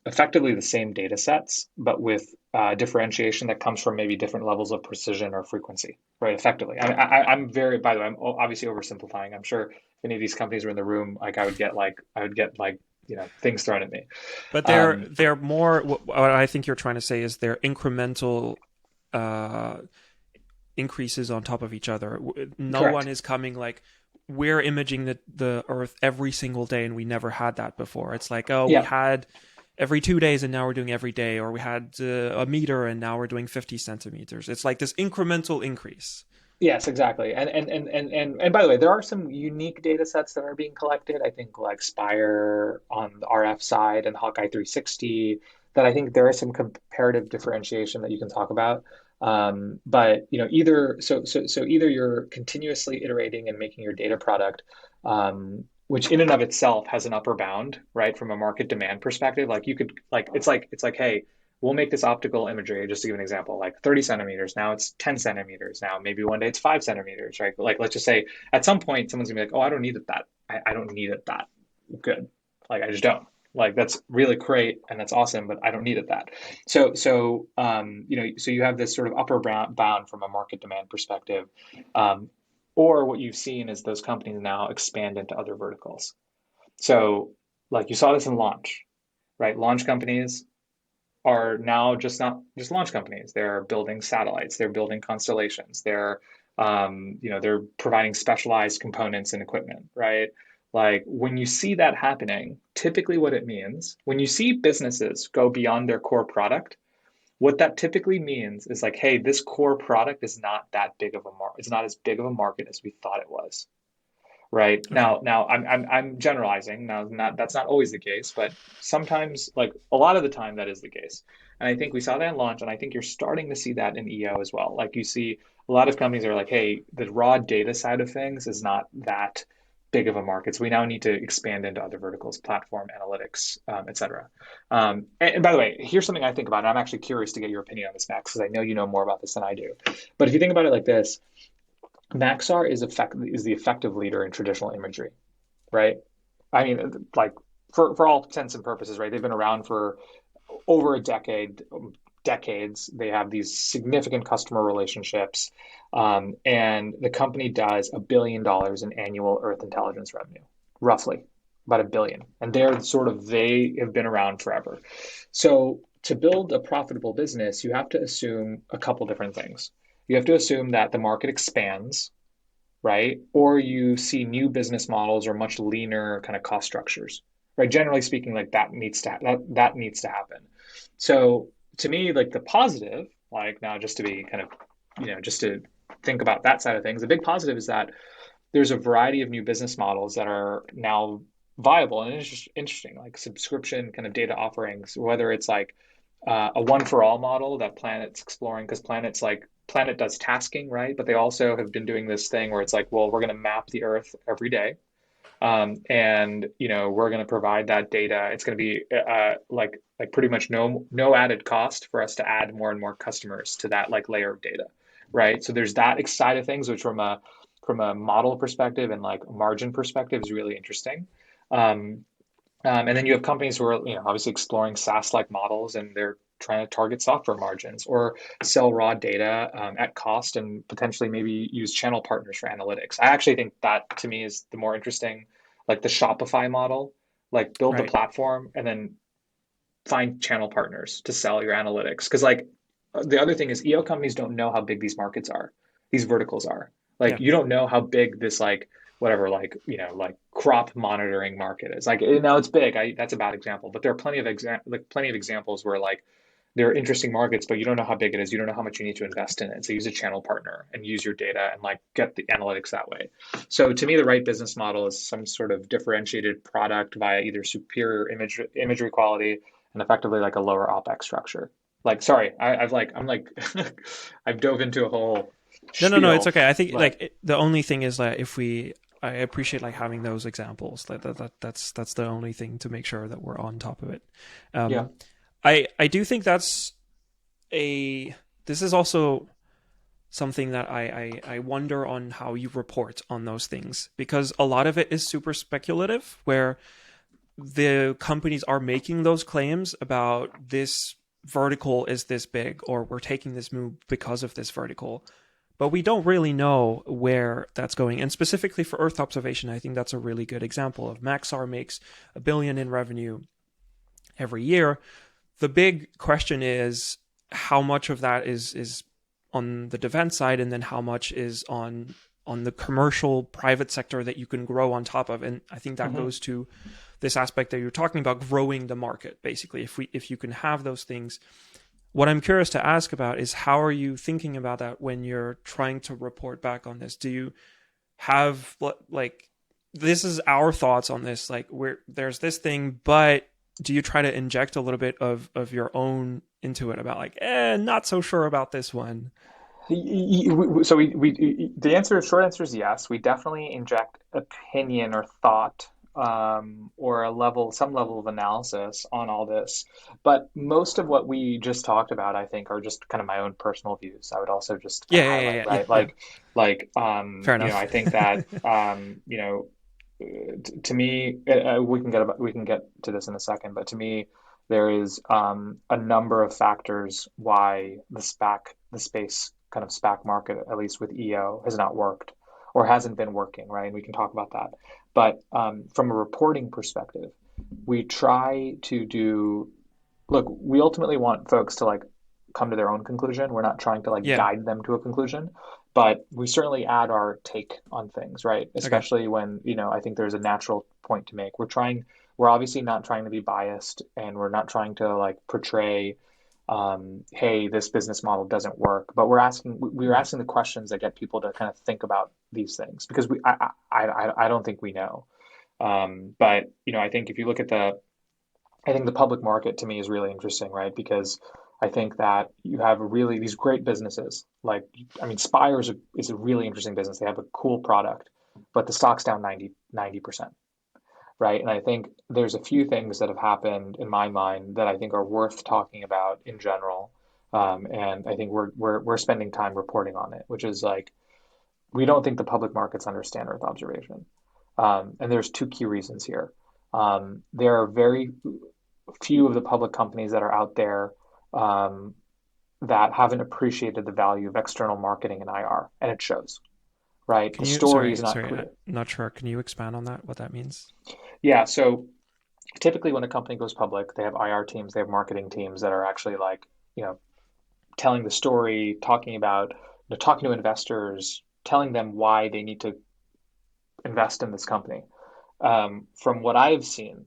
effectively the same data sets, but with differentiation that comes from maybe different levels of precision or frequency, right? Effectively. I'm very, by the way, I'm obviously oversimplifying. I'm sure if any of these companies were in the room, like I would get things thrown at me. But they're more, what I think you're trying to say is they're incremental increases on top of each other. No Correct. one is coming like, we're imaging the Earth every single day and we never had that before. It's like, oh, Yeah. we had every 2 days and now we're doing every day, or we had a meter and now we're doing 50 centimeters. It's like this incremental increase. Yes, exactly. And by the way, there are some unique data sets that are being collected. I think like Spire on the RF side and Hawkeye 360, that I think there is some comparative differentiation that you can talk about. But either you're continuously iterating and making your data product, which in and of itself has an upper bound, right? From a market demand perspective, like you could it's like, hey, we'll make this optical imagery, just to give an example, like 30 centimeters. Now it's 10 centimeters. Now maybe one day it's 5 centimeters, right? Like, let's just say at some point someone's gonna be like, oh, I don't need it that. I don't need it that good. Like, I just don't. Like, that's really great and that's awesome, but I don't need it that. So you have this sort of upper bound from a market demand perspective. Or what you've seen is those companies now expand into other verticals. So like you saw this in launch, right? Launch companies are now just not just launch companies. They're building satellites, they're building constellations, they're providing specialized components and equipment, right? Like when you see that happening, typically what it means, when you see businesses go beyond their core product, what that typically means is like, hey, this core product is not that big of a market. It's not as big of a market as we thought it was. Right. Okay. Now I'm generalizing. Now, that's not always the case, but sometimes, like a lot of the time, that is the case. And I think we saw that in launch, and I think you're starting to see that in EO as well. Like you see a lot of companies are like, hey, the raw data side of things is not that big of a market. So we now need to expand into other verticals, platform, analytics, et cetera. And by the way, here's something I think about, and I'm actually curious to get your opinion on this, Max, because I know you know more about this than I do. But if you think about it like this, Maxar is the effective leader in traditional imagery, right? I mean, like for all intents and purposes, right? They've been around for over a decades. They have these significant customer relationships, and the company does $1 billion in annual Earth intelligence revenue, roughly about $1 billion. And they have been around forever. So to build a profitable business, you have to assume a couple different things. You have to assume that the market expands, right? Or you see new business models or much leaner kind of cost structures, right? Generally speaking, like that needs to happen. So to me, like the positive, like now just to be kind of, just to think about that side of things, the big positive is that there's a variety of new business models that are now viable, and it's just interesting, like subscription kind of data offerings, whether it's like a one for all model that Planet's exploring, because Planet does tasking, right? But they also have been doing this thing where it's like, well, we're going to map the Earth every day. And we're going to provide that data. It's going to be like pretty much no added cost for us to add more and more customers to that like layer of data, right? So there's that side of things, which from a model perspective and like margin perspective is really interesting. And then you have companies who are obviously exploring SaaS-like models, and they're trying to target software margins or sell raw data at cost and potentially maybe use channel partners for analytics. I actually think that to me is the more interesting, like the Shopify model, like build the platform and then find channel partners to sell your analytics. Because like the other thing is EO companies don't know how big these markets are, these verticals are. Like you don't know how big this like whatever like crop monitoring market is. Like it's big. That's a bad example, but there are plenty of examples where like there are interesting markets, but you don't know how big it is. You don't know how much you need to invest in it. So use a channel partner and use your data and like get the analytics that way. So to me, the right business model is some sort of differentiated product via either superior imagery quality and effectively like a lower OpEx structure. Like, sorry, I've dove into a whole No, it's okay. I think the only thing is that I appreciate like having those examples. That's the only thing to make sure that we're on top of it. I do think that's a this is also something that I wonder on how you report on those things, because a lot of it is super speculative, where the companies are making those claims about this vertical is this big, or we're taking this move because of this vertical. But we don't really know where that's going. And specifically for Earth observation, I think that's a really good example of Maxar makes $1 billion in revenue every year. The big question is how much of that is on the defense side, and then how much is on the commercial private sector that you can grow on top of. And I think that goes to this aspect that you're talking about, growing the market. Basically, if you can have those things. What I'm curious to ask about is, how are you thinking about that when you're trying to report back on this? Do you have, like, this is our thoughts on this, like, where there's this thing, but do you try to inject a little bit of your own into it about, like, not so sure about this one? So the short answer is yes. We definitely inject opinion or thought, or some level of analysis on all this. But most of what we just talked about, I think, are just kind of my own personal views. I would also just kind Yeah, of yeah, highlight, yeah, yeah, right? yeah. Fair I enough. think that, to me, we can get to this in a second, but to me, there is a number of factors why the space kind of SPAC market, at least with EO, has not worked or hasn't been working, right? And we can talk about that. But from a reporting perspective, we try to look, we ultimately want folks to like come to their own conclusion. We're not trying to like Yeah. guide them to a conclusion, but we certainly add our take on things, right? Okay. Especially when, I think there's a natural point to make. We're obviously not trying to be biased, and we're not trying to like portray, hey, this business model doesn't work. But we're Right. asking the questions that get people to kind of think about these things, because I don't think we know. But I think if you look at I think the public market to me is really interesting, right? Because I think that you have really these great businesses. Like, I mean, Spire is a really interesting business. They have a cool product, but the stock's down 90%, right? And I think there's a few things that have happened in my mind that I think are worth talking about in general. And I think we're spending time reporting on it, which is like, we don't think the public markets understand Earth observation. And there's two key reasons here. There are very few of the public companies that are out there, that haven't appreciated the value of external marketing and IR, and it shows, right? Can The you, story is sorry, not sorry, I'm clear. not sure. Can you expand on that, what that means? Yeah, so typically when a company goes public, they have IR teams, they have marketing teams that are actually like, you know, telling the story, talking to investors, telling them why they need to invest in this company. From what I've seen,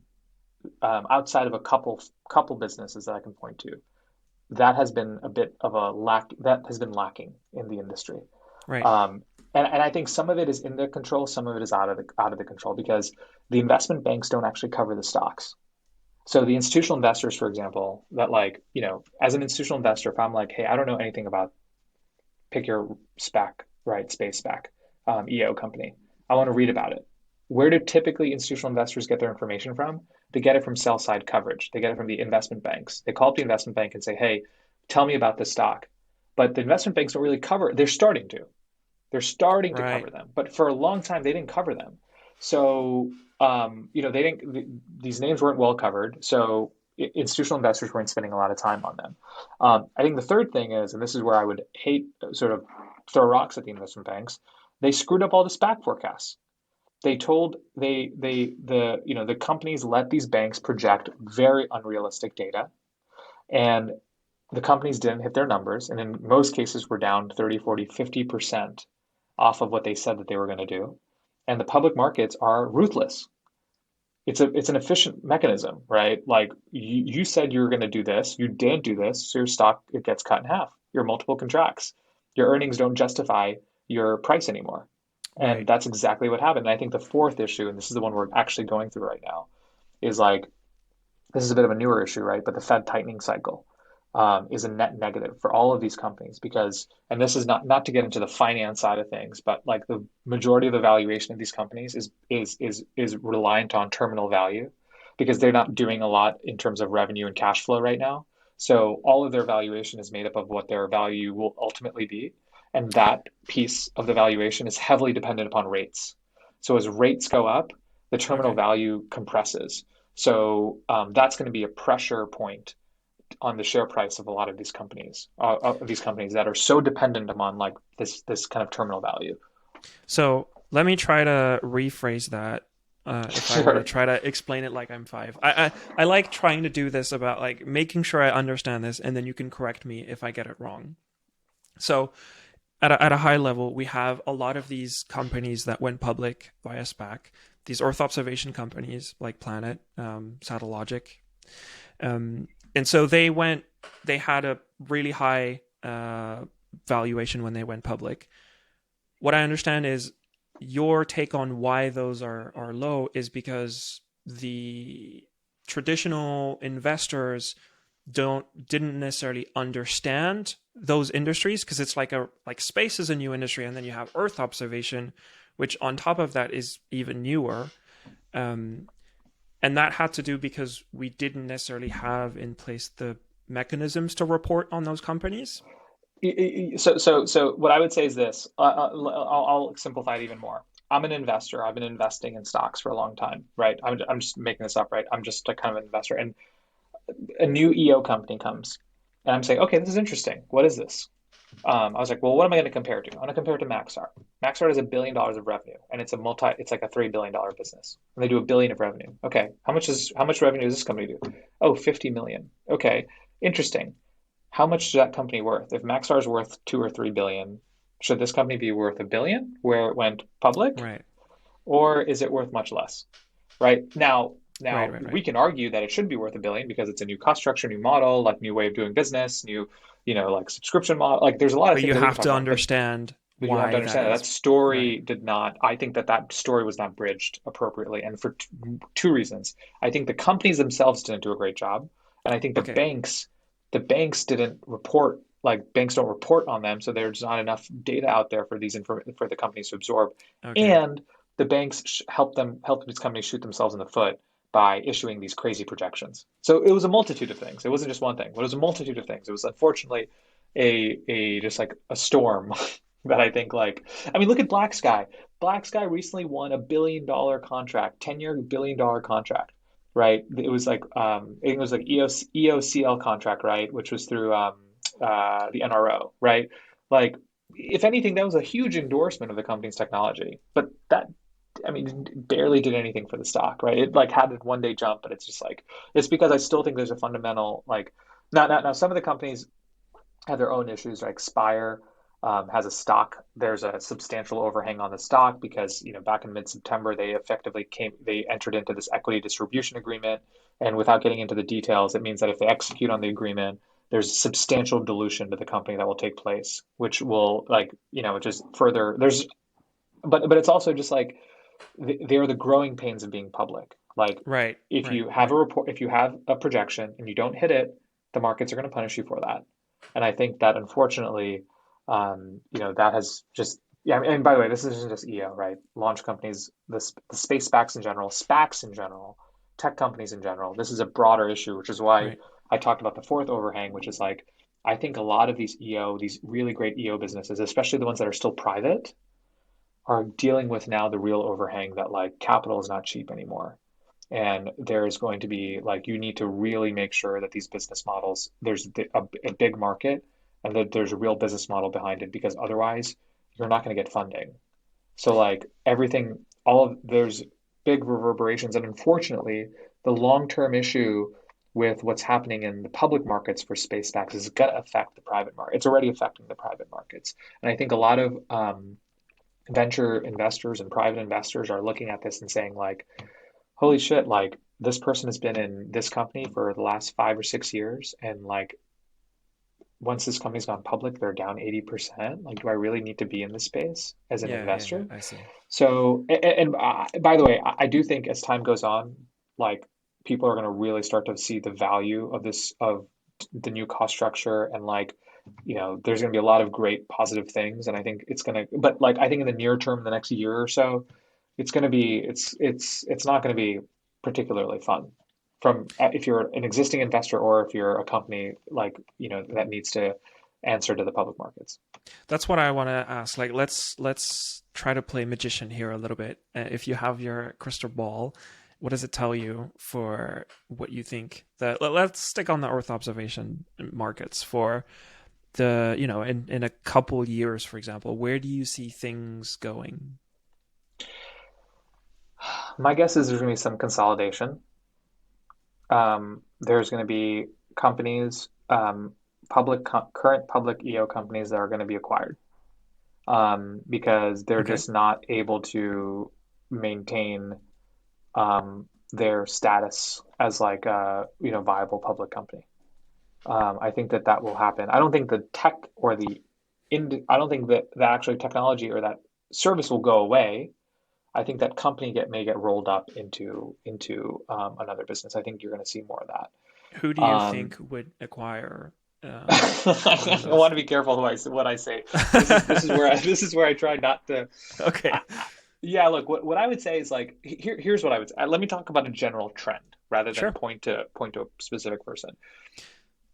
outside of a couple businesses that I can point to, that has been a bit of a lack that has been lacking in the industry. Right. Um, and I think some of it is in their control, some of it is out of the control, because the investment banks don't actually cover the stocks. So the institutional investors, for example, that like, as an institutional investor, if I'm like, hey, I don't know anything about, pick your SPAC, right? Space SPAC, EO company. I want to read about it. Where do typically institutional investors get their information from? They get it from sell side coverage. They get it from the investment banks. They call up the investment bank and say, hey, tell me about this stock. But the investment banks don't really cover it. They're starting to. They're starting to Right. cover them. But for a long time, they didn't cover them. So, they didn't, these names weren't well covered. So institutional investors weren't spending a lot of time on them. I think the third thing is, and this is where I would hate sort of throw rocks at the investment banks, they screwed up all the SPAC forecasts. They told the companies let these banks project very unrealistic data, and the companies didn't hit their numbers, and in most cases were down 30, 40, 50% off of what they said that they were going to do. And the public markets are ruthless. It's an efficient mechanism, right? Like, you said you were going to do this, you didn't do this, so your stock, it gets cut in half. Your multiple contracts. Your earnings don't justify your price anymore. And Right. that's exactly what happened. And I think the fourth issue, and this is the one we're actually going through right now, is like, this is a bit of a newer issue, right? But the Fed tightening cycle, is a net negative for all of these companies, because, and this is not to get into the finance side of things, but like the majority of the valuation of these companies is reliant on terminal value, because they're not doing a lot in terms of revenue and cash flow right now. So all of their valuation is made up of what their value will ultimately be. And that piece of the valuation is heavily dependent upon rates. So as rates go up, the terminal Okay. value compresses. So that's going to be a pressure point on the share price of a lot of these companies that are so dependent upon like this kind of terminal value. So let me try to rephrase that. If I were to Sure. try to explain it like I'm five, I like trying to do this about like making sure I understand this, and then you can correct me if I get it wrong. So at a high level, we have a lot of these companies that went public via SPAC. These Earth observation companies like Planet, Satellogic, and so they had a really high valuation when they went public. What I understand is your take on why those are low is because the traditional investors didn't necessarily understand those industries, because it's like space is a new industry, and then you have Earth observation, which on top of that is even newer. Um, and that had to do because we didn't necessarily have in place the mechanisms to report on those companies. So what I would say is this. I'll simplify it even more. I'm an investor. I've been investing in stocks for a long time, right? I'm just making this up, right? I'm just a kind of investor, and a new EO company comes, and I'm saying, okay, this is interesting. What is this? I was like, well, what am I going to compare it to? I'm going to compare it to Maxar. Maxar has $1 billion of revenue, and it's like a $3 billion business, and they do $1 billion of revenue. Okay, how much revenue does this company do? Oh, 50 million. Okay, interesting. How much is that company worth? If Maxar is worth 2 or 3 billion, should this company be worth $1 billion where it went public, Right, or is it worth much less? Right now, right, now right, we right. can argue that it should be worth $1 billion because it's a new cost structure, new model, like new way of doing business, new, like subscription model. Like there's a lot of But you things that we can have talk to about, understand but you have to why that understand that that is. Right. story did not. I think that that story was not bridged appropriately, and for two reasons. I think the companies themselves didn't do a great job, and I think Okay. the banks didn't report. Like banks don't report on them, so there's not enough data out there for for the companies to absorb, Okay. and the banks help these companies shoot themselves in the foot by issuing these crazy projections. So it was a multitude of things. It wasn't just one thing, but it was a multitude of things. It was unfortunately a just like a storm that I think like I mean look at Black Sky. Black Sky recently won $1 billion contract, 10-year $1 billion contract, right? It was like it was like EOCL contract, right, which was through the NRO, right? Like if anything, that was a huge endorsement of the company's technology. But that I mean, barely did anything for the stock, right? It like had a 1 day jump, but it's just like it's because I still think there's a fundamental like now some of the companies have their own issues. Like Spire has a stock. There's a substantial overhang on the stock because back in mid-September they entered into this equity distribution agreement, and without getting into the details, it means that if they execute on the agreement, there's substantial dilution to the company that will take place, which will just further there's but it's also just like they're the growing pains of being public. Like Right. if Right. you have Right. a report, if you have a projection and you don't hit it, the markets are going to punish you for that. And I think that unfortunately, that has just yeah. And by the way, this isn't just EO, right? Launch companies, the space SPACs in general, tech companies in general. This is a broader issue, which is why Right. I talked about the fourth overhang, which is like I think a lot of these really great EO businesses, especially the ones that are still private, are dealing with now the real overhang that like capital is not cheap anymore. And there's going to be like you need to really make sure that these business models there's a big market and that there's a real business model behind it because otherwise you're not going to get funding. So like everything, all of there's big reverberations, and unfortunately, the long-term issue with what's happening in the public markets for space stacks is going to affect the private market. It's already affecting the private markets, and I think a lot of venture investors and private investors are looking at this and saying like, holy shit, like this person has been in this company for the last 5 or 6 years, and like once this company's gone public, they're down 80%. Like, do I really need to be in this space as an Yeah. Yeah. Yeah. investor? I see. So, by the way, I do think as time goes on, like people are going to really start to see the value of of the new cost structure, and like, there's going to be a lot of great positive things. And I think it's going to, but like, I think in the near term, the next year or so, it's going to be, it's not going to be particularly fun. from if you're an existing investor or if you're a company like, that needs to answer to the public markets. That's what I want to ask. Like, let's try to play magician here a little bit. If you have your crystal ball, what does it tell you for what you think that? Let's stick on the Earth observation markets for the, in a couple years, for example. Where do you see things going? My guess is there's going to be some consolidation. There's going to be companies, current public EO companies that are going to be acquired, because they're Okay. just not able to maintain their status as like a viable public company. I think that will happen. I don't think the tech or I don't think that actually technology or that service will go away. I think that company may get rolled up into another business. I think you're going to see more of that. Who do you Um, think would acquire one of I want those? to be careful what I say. This is where I try not to. Okay. I, yeah, look, what I would say is like here's what I would say. Let me talk about a general trend rather than Sure. point to a specific person.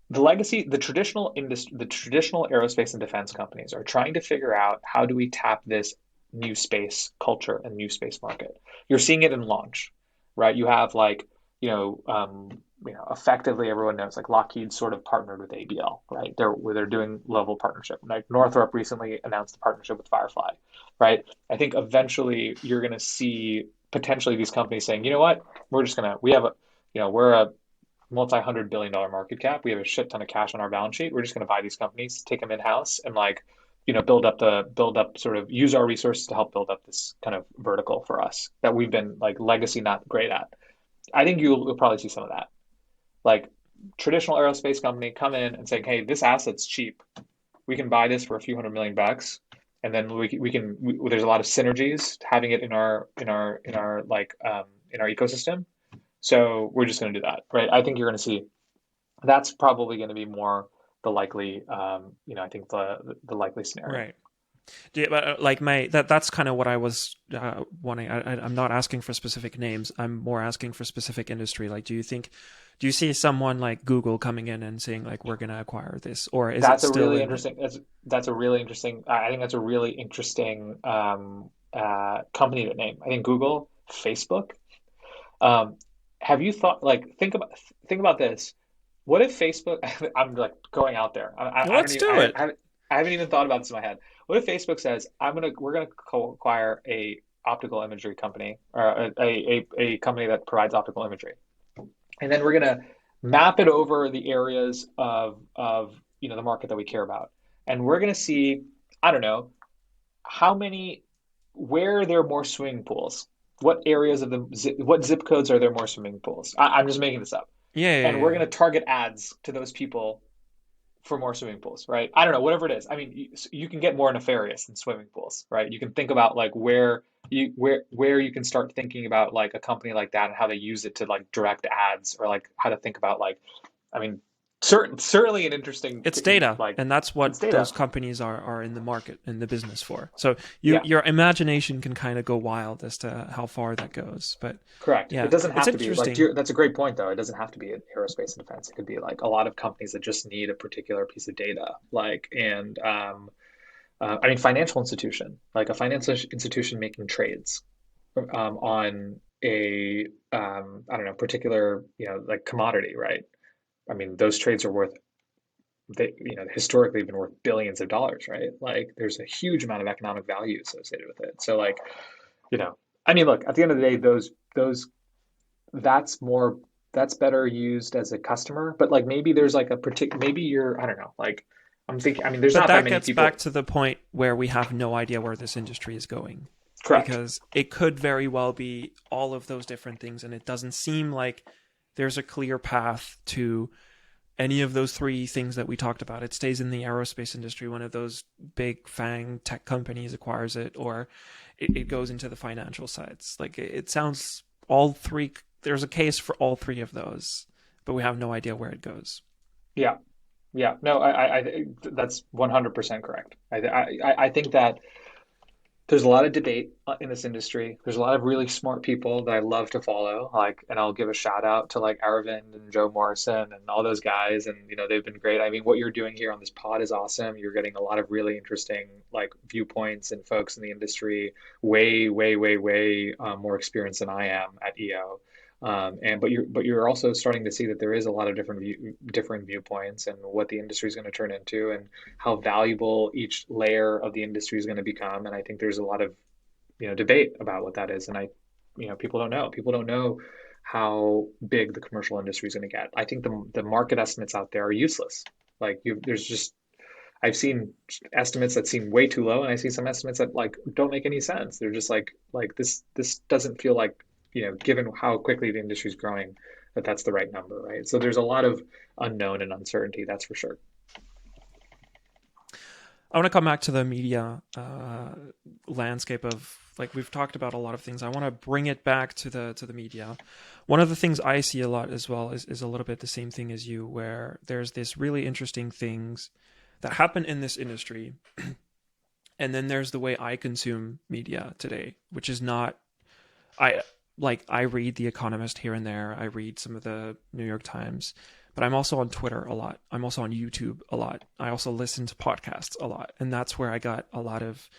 The traditional aerospace and defense companies are trying to figure out how do we tap this new space culture and new space market. You're seeing it in launch, right? You have like, effectively everyone knows like Lockheed sort of partnered with ABL, right? They're doing level partnership. Like Northrop recently announced a partnership with Firefly, right? I think eventually you're going to see potentially these companies saying, you know what, we have a, we're a multi-hundred-billion-dollar market cap. We have a shit ton of cash on our balance sheet. We're just going to buy these companies, take them in house, and like, build up sort of use our resources to help build up this kind of vertical for us that we've been like legacy not great at. I think you'll probably see some of that. Like traditional aerospace company come in and say, hey, this asset's cheap. We can buy this for a few $100 million, and then there's a lot of synergies having it in our ecosystem. So we're just going to do that, right? I think you're going to see that's probably going to be more the likely, I think the likely scenario. Right. Yeah, but like that's kind of what I was wanting. I'm not asking for specific names. I'm more asking for specific industry. Like, do you see someone like Google coming in and saying like we're going to acquire this, or is it That's a still really in the? interesting. That's a really interesting. I think that's a really interesting company to name. I think Google, Facebook. Um, have you thought like think about this? What if Facebook? I'm like going out there. Well, I haven't let's even do it. I haven't even thought about this in my head. What if Facebook says we're gonna acquire a optical imagery company or a company that provides optical imagery, and then we're gonna map it over the areas of the market that we care about, and we're gonna see, I don't know, how many where are there more swimming pools? What areas of what zip codes are there more swimming pools? I'm just making this up, Yeah, yeah, and we're going yeah. to target ads to those people for more swimming pools, right? I don't know, whatever it is. I mean, you can get more nefarious than swimming pools, right? You can think about like where you can start thinking about like a company like that and how they use it to like direct ads, or like how to think about like, I mean, certainly an interesting It's data, like and that's it's what data. those companies are in the market, in the business for. So Yeah, your imagination can kind of go wild as to how far that goes. But correct. It yeah, doesn't it's have to be like interesting. that's a great point though. It doesn't have to be in aerospace and defense. It could be like a lot of companies that just need a particular piece of data, like and I mean, financial institution, like a financial institution making trades on a I don't know, particular, like commodity, right? I mean, those trades are worth historically been worth billions of dollars, right? Like there's a huge amount of economic value associated with it. So like, I mean, look, at the end of the day, those that's more that's better used as a customer, but like maybe there's like a particular maybe you're I don't know, like I'm thinking, I mean, there's But not that that many gets back people. to the point where we have no idea where this industry is going, Correct. because it could very well be all of those different things, and it doesn't seem like there's a clear path to any of those three things that we talked about. It stays in the aerospace industry, one of those big fang tech companies acquires it, or it goes into the financial sides. Like it sounds all three, there's a case for all three of those, but we have no idea where it goes. Yeah. Yeah. No, I that's 100% correct. I think that There's a lot of debate in this industry. There's a lot of really smart people that I love to follow, like, and I'll give a shout out to like Aravind and Joe Morrison and all those guys, and they've been great. I mean, what you're doing here on this pod is awesome. You're getting a lot of really interesting like viewpoints and folks in the industry, way, way, way, way more experienced than I am at EO. And but you're also starting to see that there is a lot of different viewpoints and what the industry is going to turn into and how valuable each layer of the industry is going to become. And I think there's a lot of debate about what that is. And people don't know. People don't know how big the commercial industry is going to get. I think the market estimates out there are useless. There's just I've seen estimates that seem way too low, and I see some estimates that like don't make any sense. They're just like this doesn't feel like given how quickly the industry is growing, that's the right number, right? So there's a lot of unknown and uncertainty, that's for sure. I want to come back to the media landscape of, like, we've talked about a lot of things. I want to bring it back to the media. One of the things I see a lot as well is a little bit the same thing as you, where there's this really interesting things that happen in this industry. And then there's the way I consume media today, which is not, I read The Economist here and there. I read some of the New York Times, but I'm also on Twitter a lot. I'm also on YouTube a lot. I also listen to podcasts a lot. And that's where I got a lot of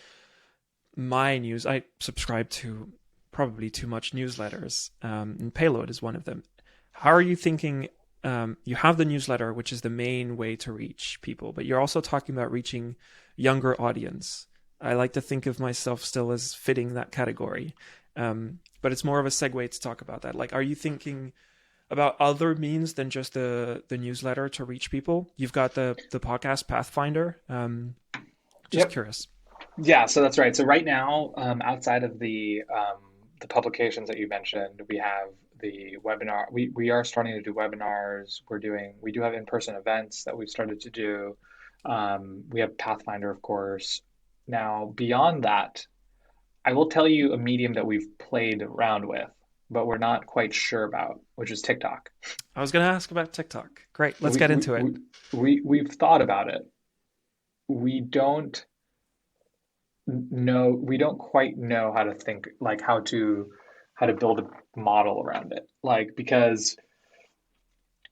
my news. I subscribe to probably too much newsletters, and Payload is one of them. How are you thinking? You have the newsletter, which is the main way to reach people, but you're also talking about reaching younger audience. I like to think of myself still as fitting that category. But it's more of a segue to talk about that. Like, are you thinking about other means than just the newsletter to reach people? You've got the podcast Pathfinder. Just Yep. curious. Yeah, so that's right. So right now, outside of the publications that you mentioned, we have the webinar. We are starting to do webinars. We do have in-person events that we've started to do. We have Pathfinder, of course. Now, beyond that, I will tell you a medium that we've played around with, but we're not quite sure about, which is TikTok. I was going to ask about TikTok. Great. Let's We, get we, into it. we've thought about it. We don't we don't quite know how to think, like how to build a model around it. Like, because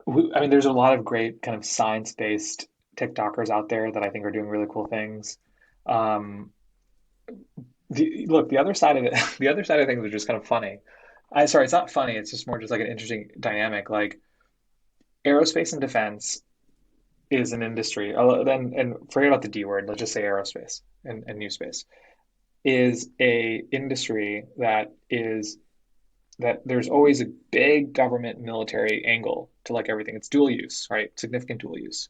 I mean, there's a lot of great kind of science-based TikTokers out there that I think are doing really cool things. Um, look, the other side of it, the other side of things are just kind of funny. Sorry, it's not funny. It's just more just like an interesting dynamic. Like aerospace and defense is an industry. Then and forget about the D word. Let's just say aerospace and new space is a industry that there's always a big government military angle to like everything. It's dual use, right? Significant dual use.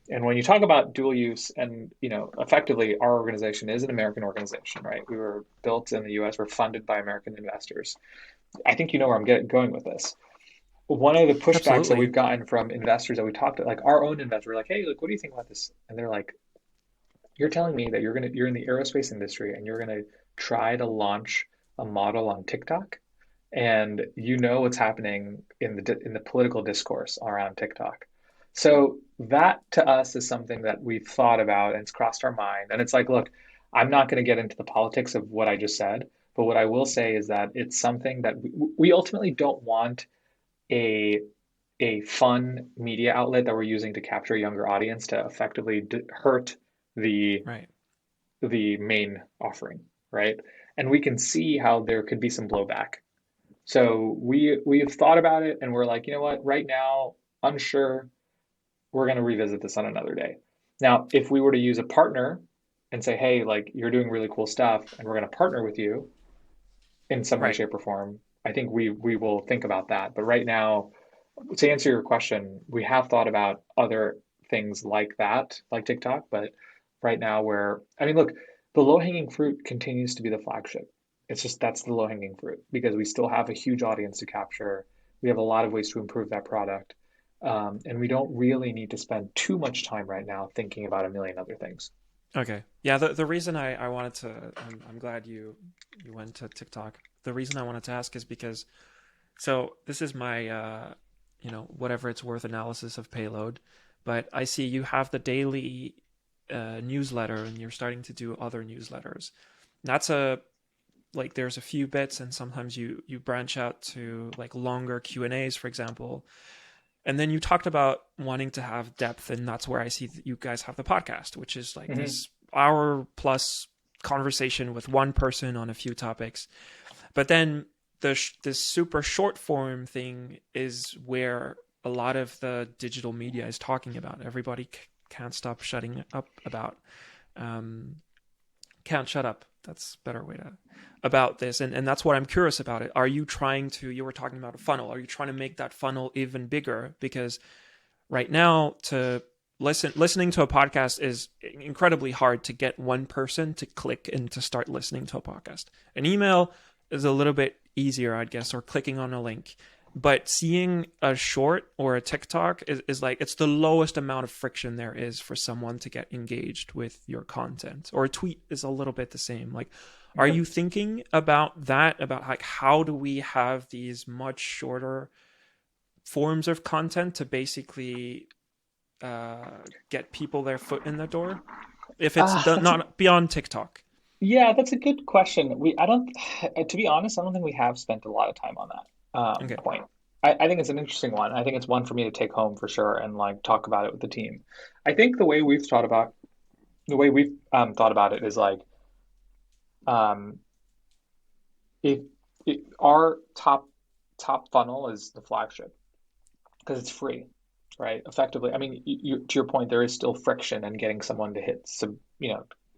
And when you talk about dual use, and effectively, our organization is an American organization, right? We were built in the U.S. We're funded by American investors. I think you know where I'm going with this. One of the pushbacks that Absolutely. we've gotten from investors that we talked to, like our own investors, we're like, hey, look, what do you think about this? And they're like, you're telling me that you're in the aerospace industry and you're gonna try to launch a model on TikTok, and what's happening in the political discourse around TikTok. So that to us is something that we've thought about and it's crossed our mind. And it's like, look, I'm not going to get into the politics of what I just said, but what I will say is that it's something that we ultimately don't want a fun media outlet that we're using to capture a younger audience to effectively hurt the Right. the main offering, right? And we can see how there could be some blowback. So we've thought about it and we're like, you know what, right now, unsure, we're going to revisit this on another day. Now, if we were to use a partner and say, hey, like you're doing really cool stuff and we're going to partner with you in some way, Right. shape, or form, I think we will think about that. But right now, to answer your question, we have thought about other things like that, like TikTok, but right now I mean, look, the low-hanging fruit continues to be the flagship. It's just that's the low-hanging fruit because we still have a huge audience to capture. We have a lot of ways to improve that product. And we don't really need to spend too much time right now thinking about a million other things. Okay. Yeah. The reason I wanted to, I'm glad you went to TikTok. The reason I wanted to ask is because, so this is my, whatever it's worth analysis of Payload, but I see you have the daily newsletter and you're starting to do other newsletters. that's there's a few bits, and sometimes you branch out to like longer Q&As, for example. And then you talked about wanting to have depth, and that's where I see that you guys have the podcast, which is like this hour plus conversation with one person on a few topics. But then this super short form thing is where a lot of the digital media is talking about. Everybody can't stop shutting up about, can't shut up. That's a better way to, about this. And that's what I'm curious about it. Are you trying to, you were talking about a funnel. Are you trying to make that funnel even bigger? Because right now listening to a podcast is incredibly hard to get one person to click and to start listening to a podcast. An email is a little bit easier, I'd guess, or clicking on a link. But seeing a short or a TikTok is like, it's the lowest amount of friction there is for someone to get engaged with your content. Or a tweet is a little bit the same. Like, are you thinking about that? About like, how do we have these much shorter forms of content to basically get people their foot in the door? If it's not beyond TikTok. Yeah, that's a good question. To be honest, I don't think we have spent a lot of time on that Okay. point. I think it's an interesting one. I think it's one for me to take home for sure and like talk about it with the team. I think the way we've thought about it is like um, if our top funnel is the flagship because it's free, right? Effectively, I mean, to your point, there is still friction in getting someone to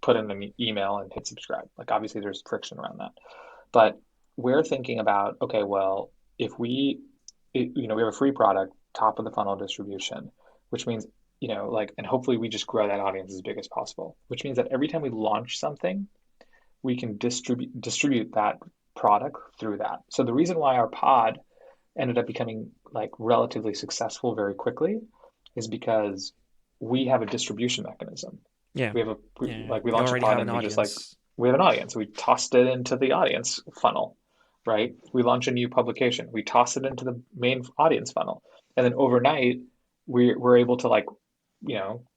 put in an email and hit subscribe. Like obviously, there's friction around that, but we're thinking about, okay, well, if we have a free product, top of the funnel distribution, which means, and hopefully we just grow that audience as big as possible, which means that every time we launch something, we can distribute that product through that. So the reason why our pod ended up becoming like relatively successful very quickly is because we have a distribution mechanism. Yeah. We have we You launched a already pod have an and audience. we have an audience. We tossed it into the audience funnel, right? We launch a new publication. We toss it into the main audience funnel. And then overnight, we're able to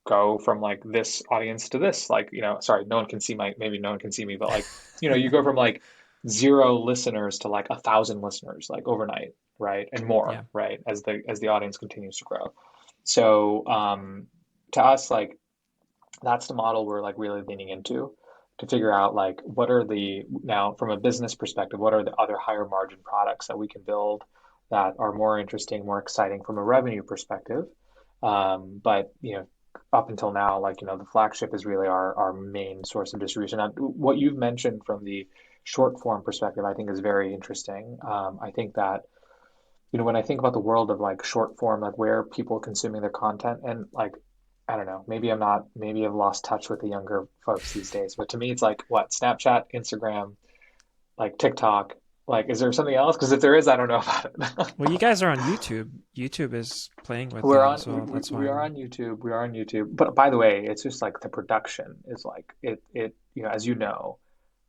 go from like this audience to this, sorry, maybe no one can see me, but like, you go from like 0 listeners to like 1,000 listeners, like overnight, right? And more, Yeah. right? As the audience continues to grow. So, to us, like, that's the model we're like really leaning into to figure out like now from a business perspective, what are the other higher margin products that we can build that are more interesting, more exciting from a revenue perspective. But up until now, the flagship is really our main source of distribution. Now, what you've mentioned from the short form perspective, I think is very interesting. I think that when I think about the world of like short form, like where people are consuming their content, and like I don't know, maybe I've lost touch with the younger folks these days, but to me it's like what, Snapchat, Instagram, like TikTok, like is there something else? Because if there is, I don't know about it. Well, you guys are on YouTube. YouTube is playing with We're that on as well. That's why we are I'm. on YouTube. We are on YouTube. But by the way, it's just like the production is like it as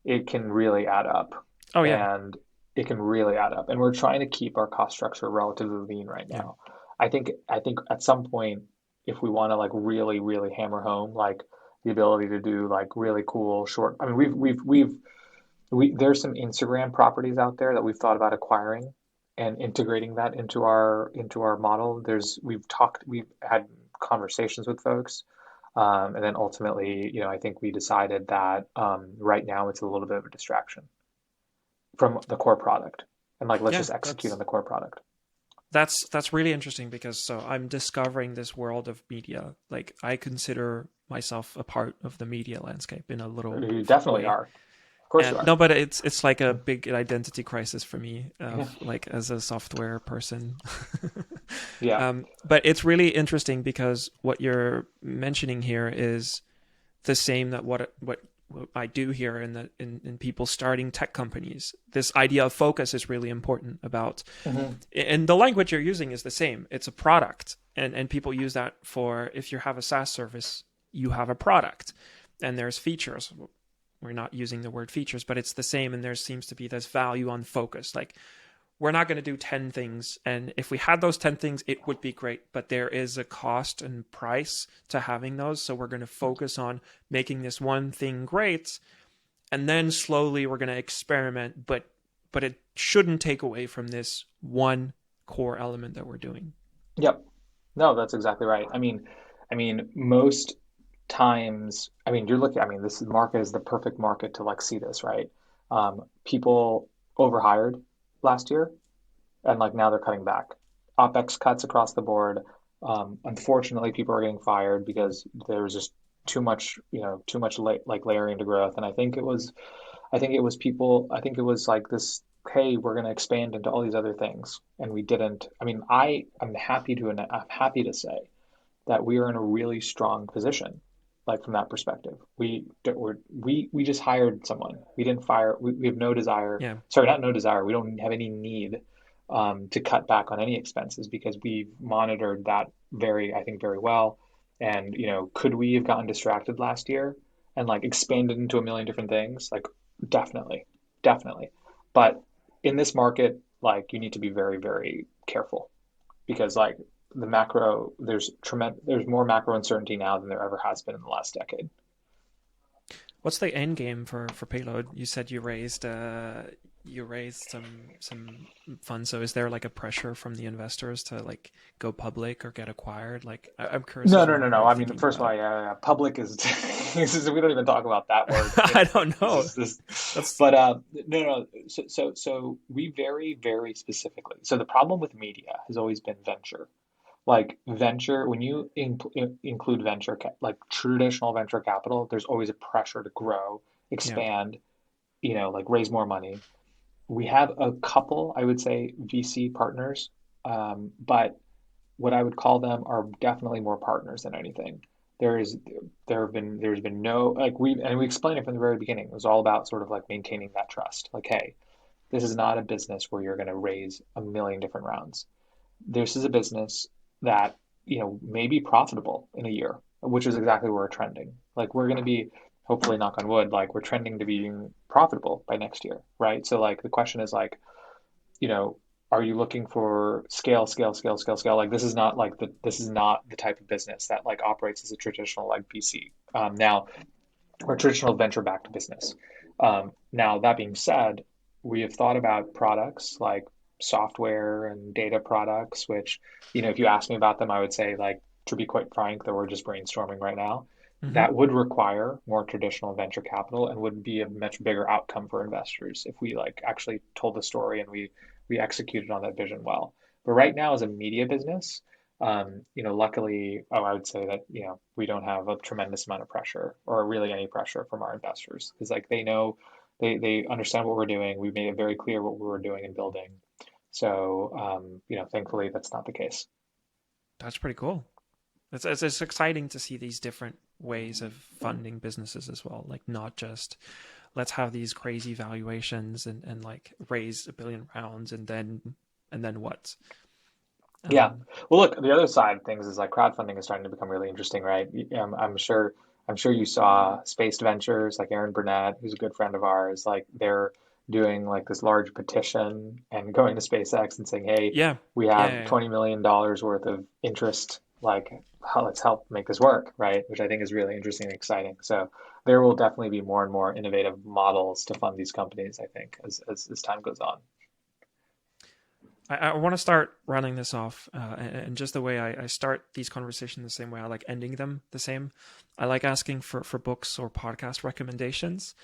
it can really add up. Oh yeah, And it can really add up. And we're trying to keep our cost structure relatively lean right yeah, now. I think at some point, if we want to like really, really hammer home like the ability to do like really cool short, I mean there's some Instagram properties out there that we've thought about acquiring and integrating that into our model. We've had conversations with folks, and then ultimately, I think we decided that right now it's a little bit of a distraction from the core product, and like let's yeah. just execute on the core product. That's really interesting because so I'm discovering this world of media. Like I consider myself a part of the media landscape in a little You definitely way. are. Of course you And are. no, but it's like a big identity crisis for me, Yeah. of like as a software person. Yeah. But it's really interesting because what you're mentioning here is the same that what I do here in people starting tech companies. This idea of focus is really important about, Hmm. and the language you're using is the same. It's a product, and people use that for if you have a SaaS service, you have a product, and there's features. We're not using the word features, but it's the same. And there seems to be this value on focus. Like we're not going to do 10 things. And if we had those 10 things, it would be great. But there is a cost and price to having those. So we're going to focus on making this one thing great. and then slowly we're going to experiment, but it shouldn't take away from this one core element that we're doing. Yep. No, that's exactly right. Most times, you're looking, this market is the perfect market to like see this, right? People overhired last year and like now they're cutting back. OpEx cuts across the board. Unfortunately, people are getting fired because there was just too much like layering to growth. And I think it was like this, hey, we're going to expand into all these other things. And we didn't. I'm happy to say that we are in a really strong position, like from that perspective. We just hired someone. We didn't fire. We have no desire. Yeah. Sorry, not no desire. We don't have any need to cut back on any expenses because we've monitored that I think, very well. And could we have gotten distracted last year and like expanded into a million different things? Like, definitely, definitely. But in this market, like you need to be very, very careful because like the macro, there's more macro uncertainty now than there ever has been in the last decade. What's the end game for Payload? You said you raised some funds. So is there like a pressure from the investors to like go public or get acquired? Like I'm curious No, as no, well no, how no. you're thinking First of about all, it. yeah, public is, we don't even talk about that word. I don't know. That's But no, no. So we very, very specifically. So the problem with media has always been venture. Like venture, when you include like traditional venture capital, there's always a pressure to grow, yeah. expand, like raise more money. We have a couple, I would say, VC partners, but what I would call them are definitely more partners than anything. There is there's been no like we explained it from the very beginning. It was all about sort of like maintaining that trust. Like, hey, this is not a business where you're going to raise a million different rounds. This is a business that may be profitable in a year, which is exactly where we're trending. Like we're going to be, hopefully, knock on wood, like we're trending to being profitable by next year, right? So like the question is like, you know, are you looking for scale, scale, scale, scale, scale? Like this is not the type of business that like operates as a traditional like VC now or traditional venture-backed business. Now that being said, we have thought about products like software and data products, which if you ask me about them, I would say like to be quite frank, that we're just brainstorming right now. Hmm. That would require more traditional venture capital and would be a much bigger outcome for investors if we like actually told the story and we executed on that vision well. But right now, as a media business, luckily, I would say that, we don't have a tremendous amount of pressure or really any pressure from our investors because like they know, they understand what we're doing. We've made it very clear what we were doing and building. So, thankfully that's not the case. That's pretty cool. It's exciting to see these different ways of funding businesses as well. Like not just let's have these crazy valuations and like raise a billion rounds and then what? Yeah. Um, Well, look, the other side of things is like crowdfunding is starting to become really interesting, right? I'm sure you saw Spaced Ventures, like Aaron Burnett, who's a good friend of ours, like they're doing like this large petition and going to SpaceX and saying, "Hey, yeah, we yeah, have yeah, yeah. $20 million worth of interest. Like, let's help make this work," right? Which I think is really interesting and exciting. So there will definitely be more and more innovative models to fund these companies, I think, as time goes on. I want to start running this off, and just the way I start these conversations the same way I like ending them the same. I like asking for books or podcast recommendations,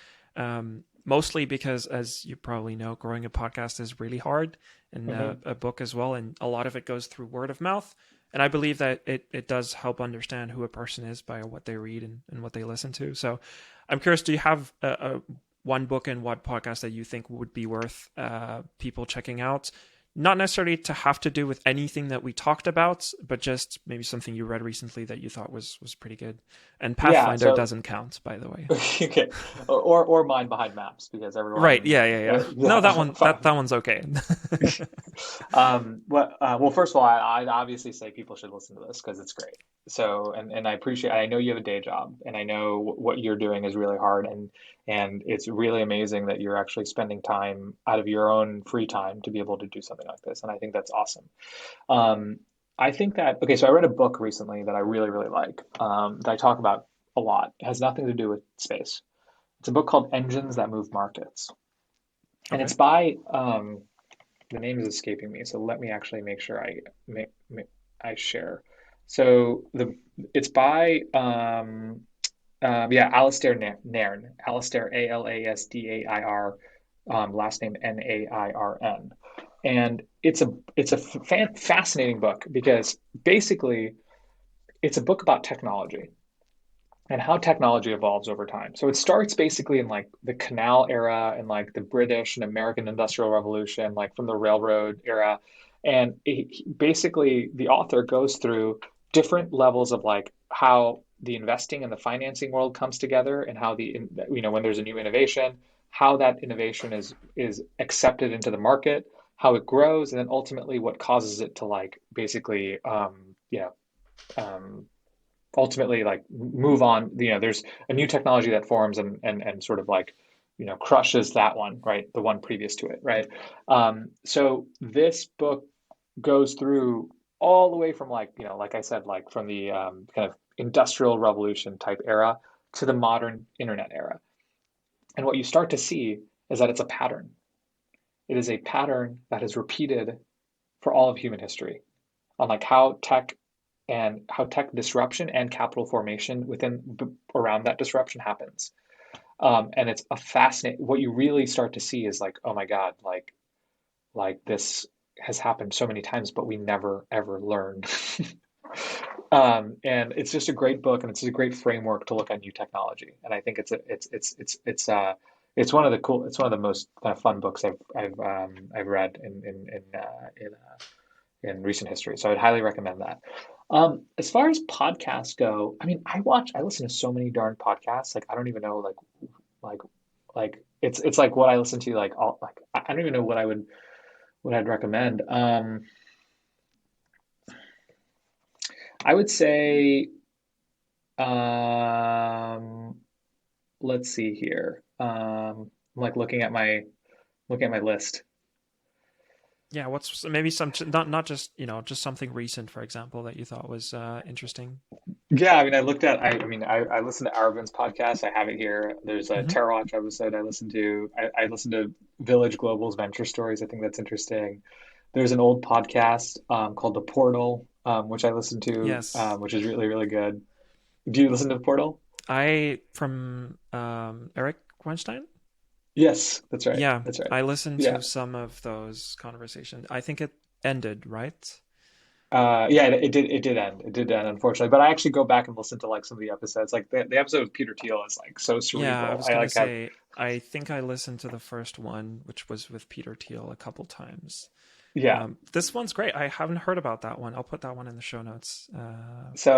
mostly because, as you probably know, growing a podcast is really hard, and Hmm. a book as well, and a lot of it goes through word of mouth. And I believe that it does help understand who a person is by what they read and what they listen to. So I'm curious, do you have a one book and one podcast that you think would be worth people checking out? Not necessarily to have to do with anything that we talked about, but just maybe something you read recently that you thought was pretty good. And Yeah. Pathfinder So doesn't count, by the way. okay, or Mind Behind Maps because Right? everyone, Yeah, yeah, yeah. No, that yeah. one that one's okay. Well, first of all, I'd obviously say people should listen to this because it's great. So, and I appreciate. I know you have a day job, and I know what you're doing is really hard, and it's really amazing that you're actually spending time out of your own free time to be able to do something like this, and I think that's awesome. Um, I think that okay. So I read a book recently that I really, really like that I talk about a lot. It has nothing to do with space. It's a book called Engines That Move Markets. And Okay. it's by the name is escaping me, so let me actually make sure I share. So the it's by yeah, Alastair Nairn. Alastair, Alasdair, last name Nairn. And it's a fascinating book because basically it's a book about technology and how technology evolves over time. So it starts basically in like the canal era and like the British and American Industrial Revolution, like from the railroad era. And basically, the author goes through different levels of like how the investing and the financing world comes together and how when there's a new innovation, how that innovation is accepted into the market, how it grows, and then ultimately what causes it to like basically um, ultimately like move on. There's a new technology that forms and sort of like crushes that one, right, the one previous to it, right. So this book goes through all the way from like like I said, like from the kind of industrial revolution type era to the modern internet era. And what you start to see is that it's a pattern. It is a pattern that is repeated for all of human history on like how tech disruption and capital formation around that disruption happens. And it's a fascinating. What you really start to see is like, oh my God, like this has happened so many times, but we never ever learned. And it's just a great book, and it's a great framework to look at new technology. And I think it's one of the most kind of fun books I've read in recent history. So I'd highly recommend that. As far as podcasts go, I mean, I listen to so many darn podcasts. Like I don't even know, like, it's like what I listen to, like all, like I don't even know what I'd recommend. I would say, um, let's see here. I'm like looking at my list. Yeah, what's maybe some not just just something recent, for example, that you thought was interesting. Yeah, I mean, I listen to Arvin's podcast. I have it here. There's a Hmm. Terra Watch episode I listen to. I listen to Village Global's Venture Stories. I think that's interesting. There's an old podcast called The Portal, which I listen to, Yes, which is really, really good. Do you listen to The Portal? I from Eric Weinstein. Yes, that's right. Yeah, That's right. I listened Yeah. to some of those conversations. I think it ended, right? Yeah, it did end. It did end, unfortunately. But I actually go back and listen to like some of the episodes. Like the episode with Peter Thiel is like so Yeah, I cerebral. was I gonna like have say, I think I listened to the first one, which was with Peter Thiel, a couple times. yeah. This one's great. I haven't heard about that one. I'll put that one in the show notes for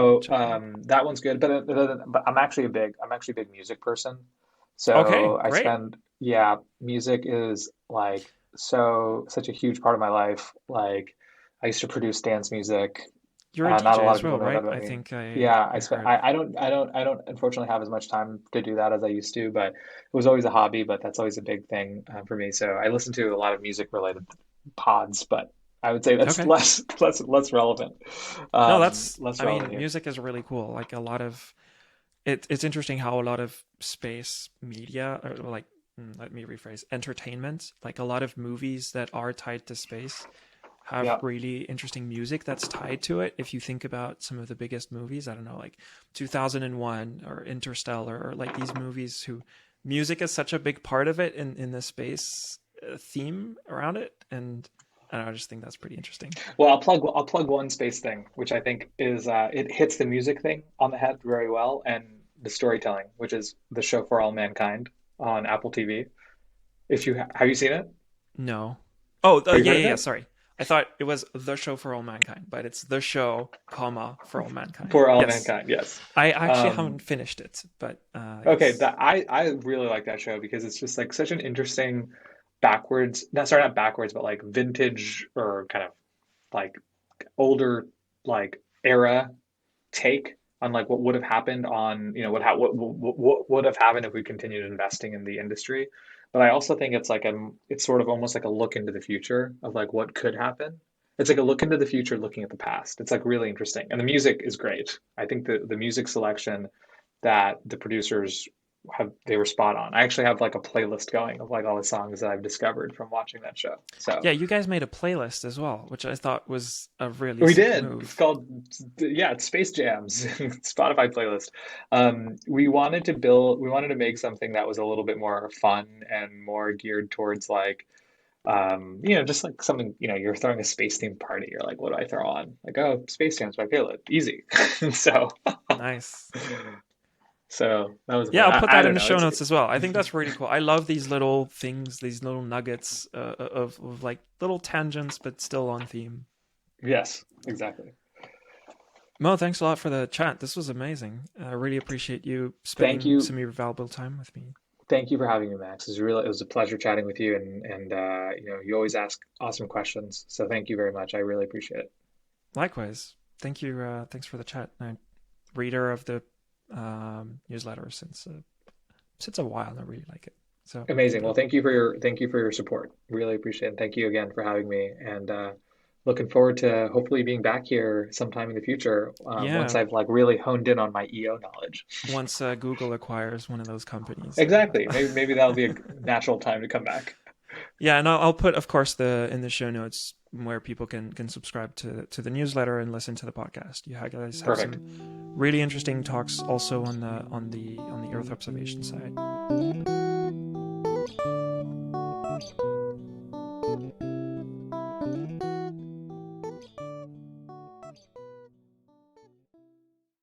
me to So check out. that one's good, but I'm actually a big music person. Okay, So I great. spend music is like such a huge part of my life. Like I used to produce dance music. You're a Not a DJ lot of as people well, know that right? about I me. think Yeah, I heard. I don't unfortunately have as much time to do that as I used to, but it was always a hobby. But that's always a big thing for me. So I listen to a lot of music related pods, but I would say that's Okay. less relevant, No, that's. less I relevant mean, here. music is really cool. Like a lot of it's interesting how a lot of space media, or like, let me rephrase, entertainment, like a lot of movies that are tied to space have Yeah. really interesting music that's tied to it. If you think about some of the biggest movies, I don't know, like 2001 or Interstellar, or like these movies who music is such a big part of it in the space theme around it. And I don't know, I just think that's pretty interesting. Well, I'll plug one space thing, which I think is it hits the music thing on the head very well, and the storytelling, which is the show for all mankind on Apple TV. If you have you seen it? No. Oh, Have you yeah, heard of yeah, yeah. it? Sorry, I thought it was the show for all mankind, but it's the show, comma, for all mankind. For all Yes, mankind, yes. I actually haven't Um, finished it, but okay, yes. I really like that show because it's just like such an interesting backwards, not sorry, not backwards, but like vintage or kind of like older like era take on like what would have happened on what would have happened if we continued investing in the industry. But I also think it's sort of almost like a look into the future of like what could happen. It's like a look into the future looking at the past. It's like really interesting, and the music is great. I think the music selection that the producers they were spot on. I actually have like a playlist going of like all the songs that I've discovered from watching that show. So Yeah, you guys made a playlist as well, which I thought was a really we sick did. It's move. called, yeah, it's Space Jams, Spotify playlist. We wanted to make something that was a little bit more fun and more geared towards like, just like something, you're throwing a space themed party. You're like, what do I throw on? Like, oh, Space Jams by Payload, easy. So, Nice. so that was Yeah, amazing. I'll put I that in don't the know. show notes as well. I think that's really cool. I love these little things, these little nuggets of like little tangents, but still on theme. Yes, exactly. Mo, thanks a lot for the chat. This was amazing. I really appreciate you Thank spending you. some of your valuable time with me. Thank you for having me, Max. It was a pleasure chatting with you, and you always ask awesome questions. So thank you very much. I really appreciate it. Likewise. Thank you. Thanks for the chat. I'm a reader of the newsletter since a while. I really like it. So keep Amazing. it Well, up. thank you for your support. Really appreciate it. Thank you again for having me, and looking forward to hopefully being back here sometime in the future, once Yeah. I've like really honed in on my EO knowledge. Once Google acquires one of those companies. Exactly. Maybe that'll be a natural time to come back. Yeah, and I'll put, of course, in the show notes where people can subscribe to the newsletter and listen to the podcast. You guys have Perfect. some really interesting talks also on the Earth observation side.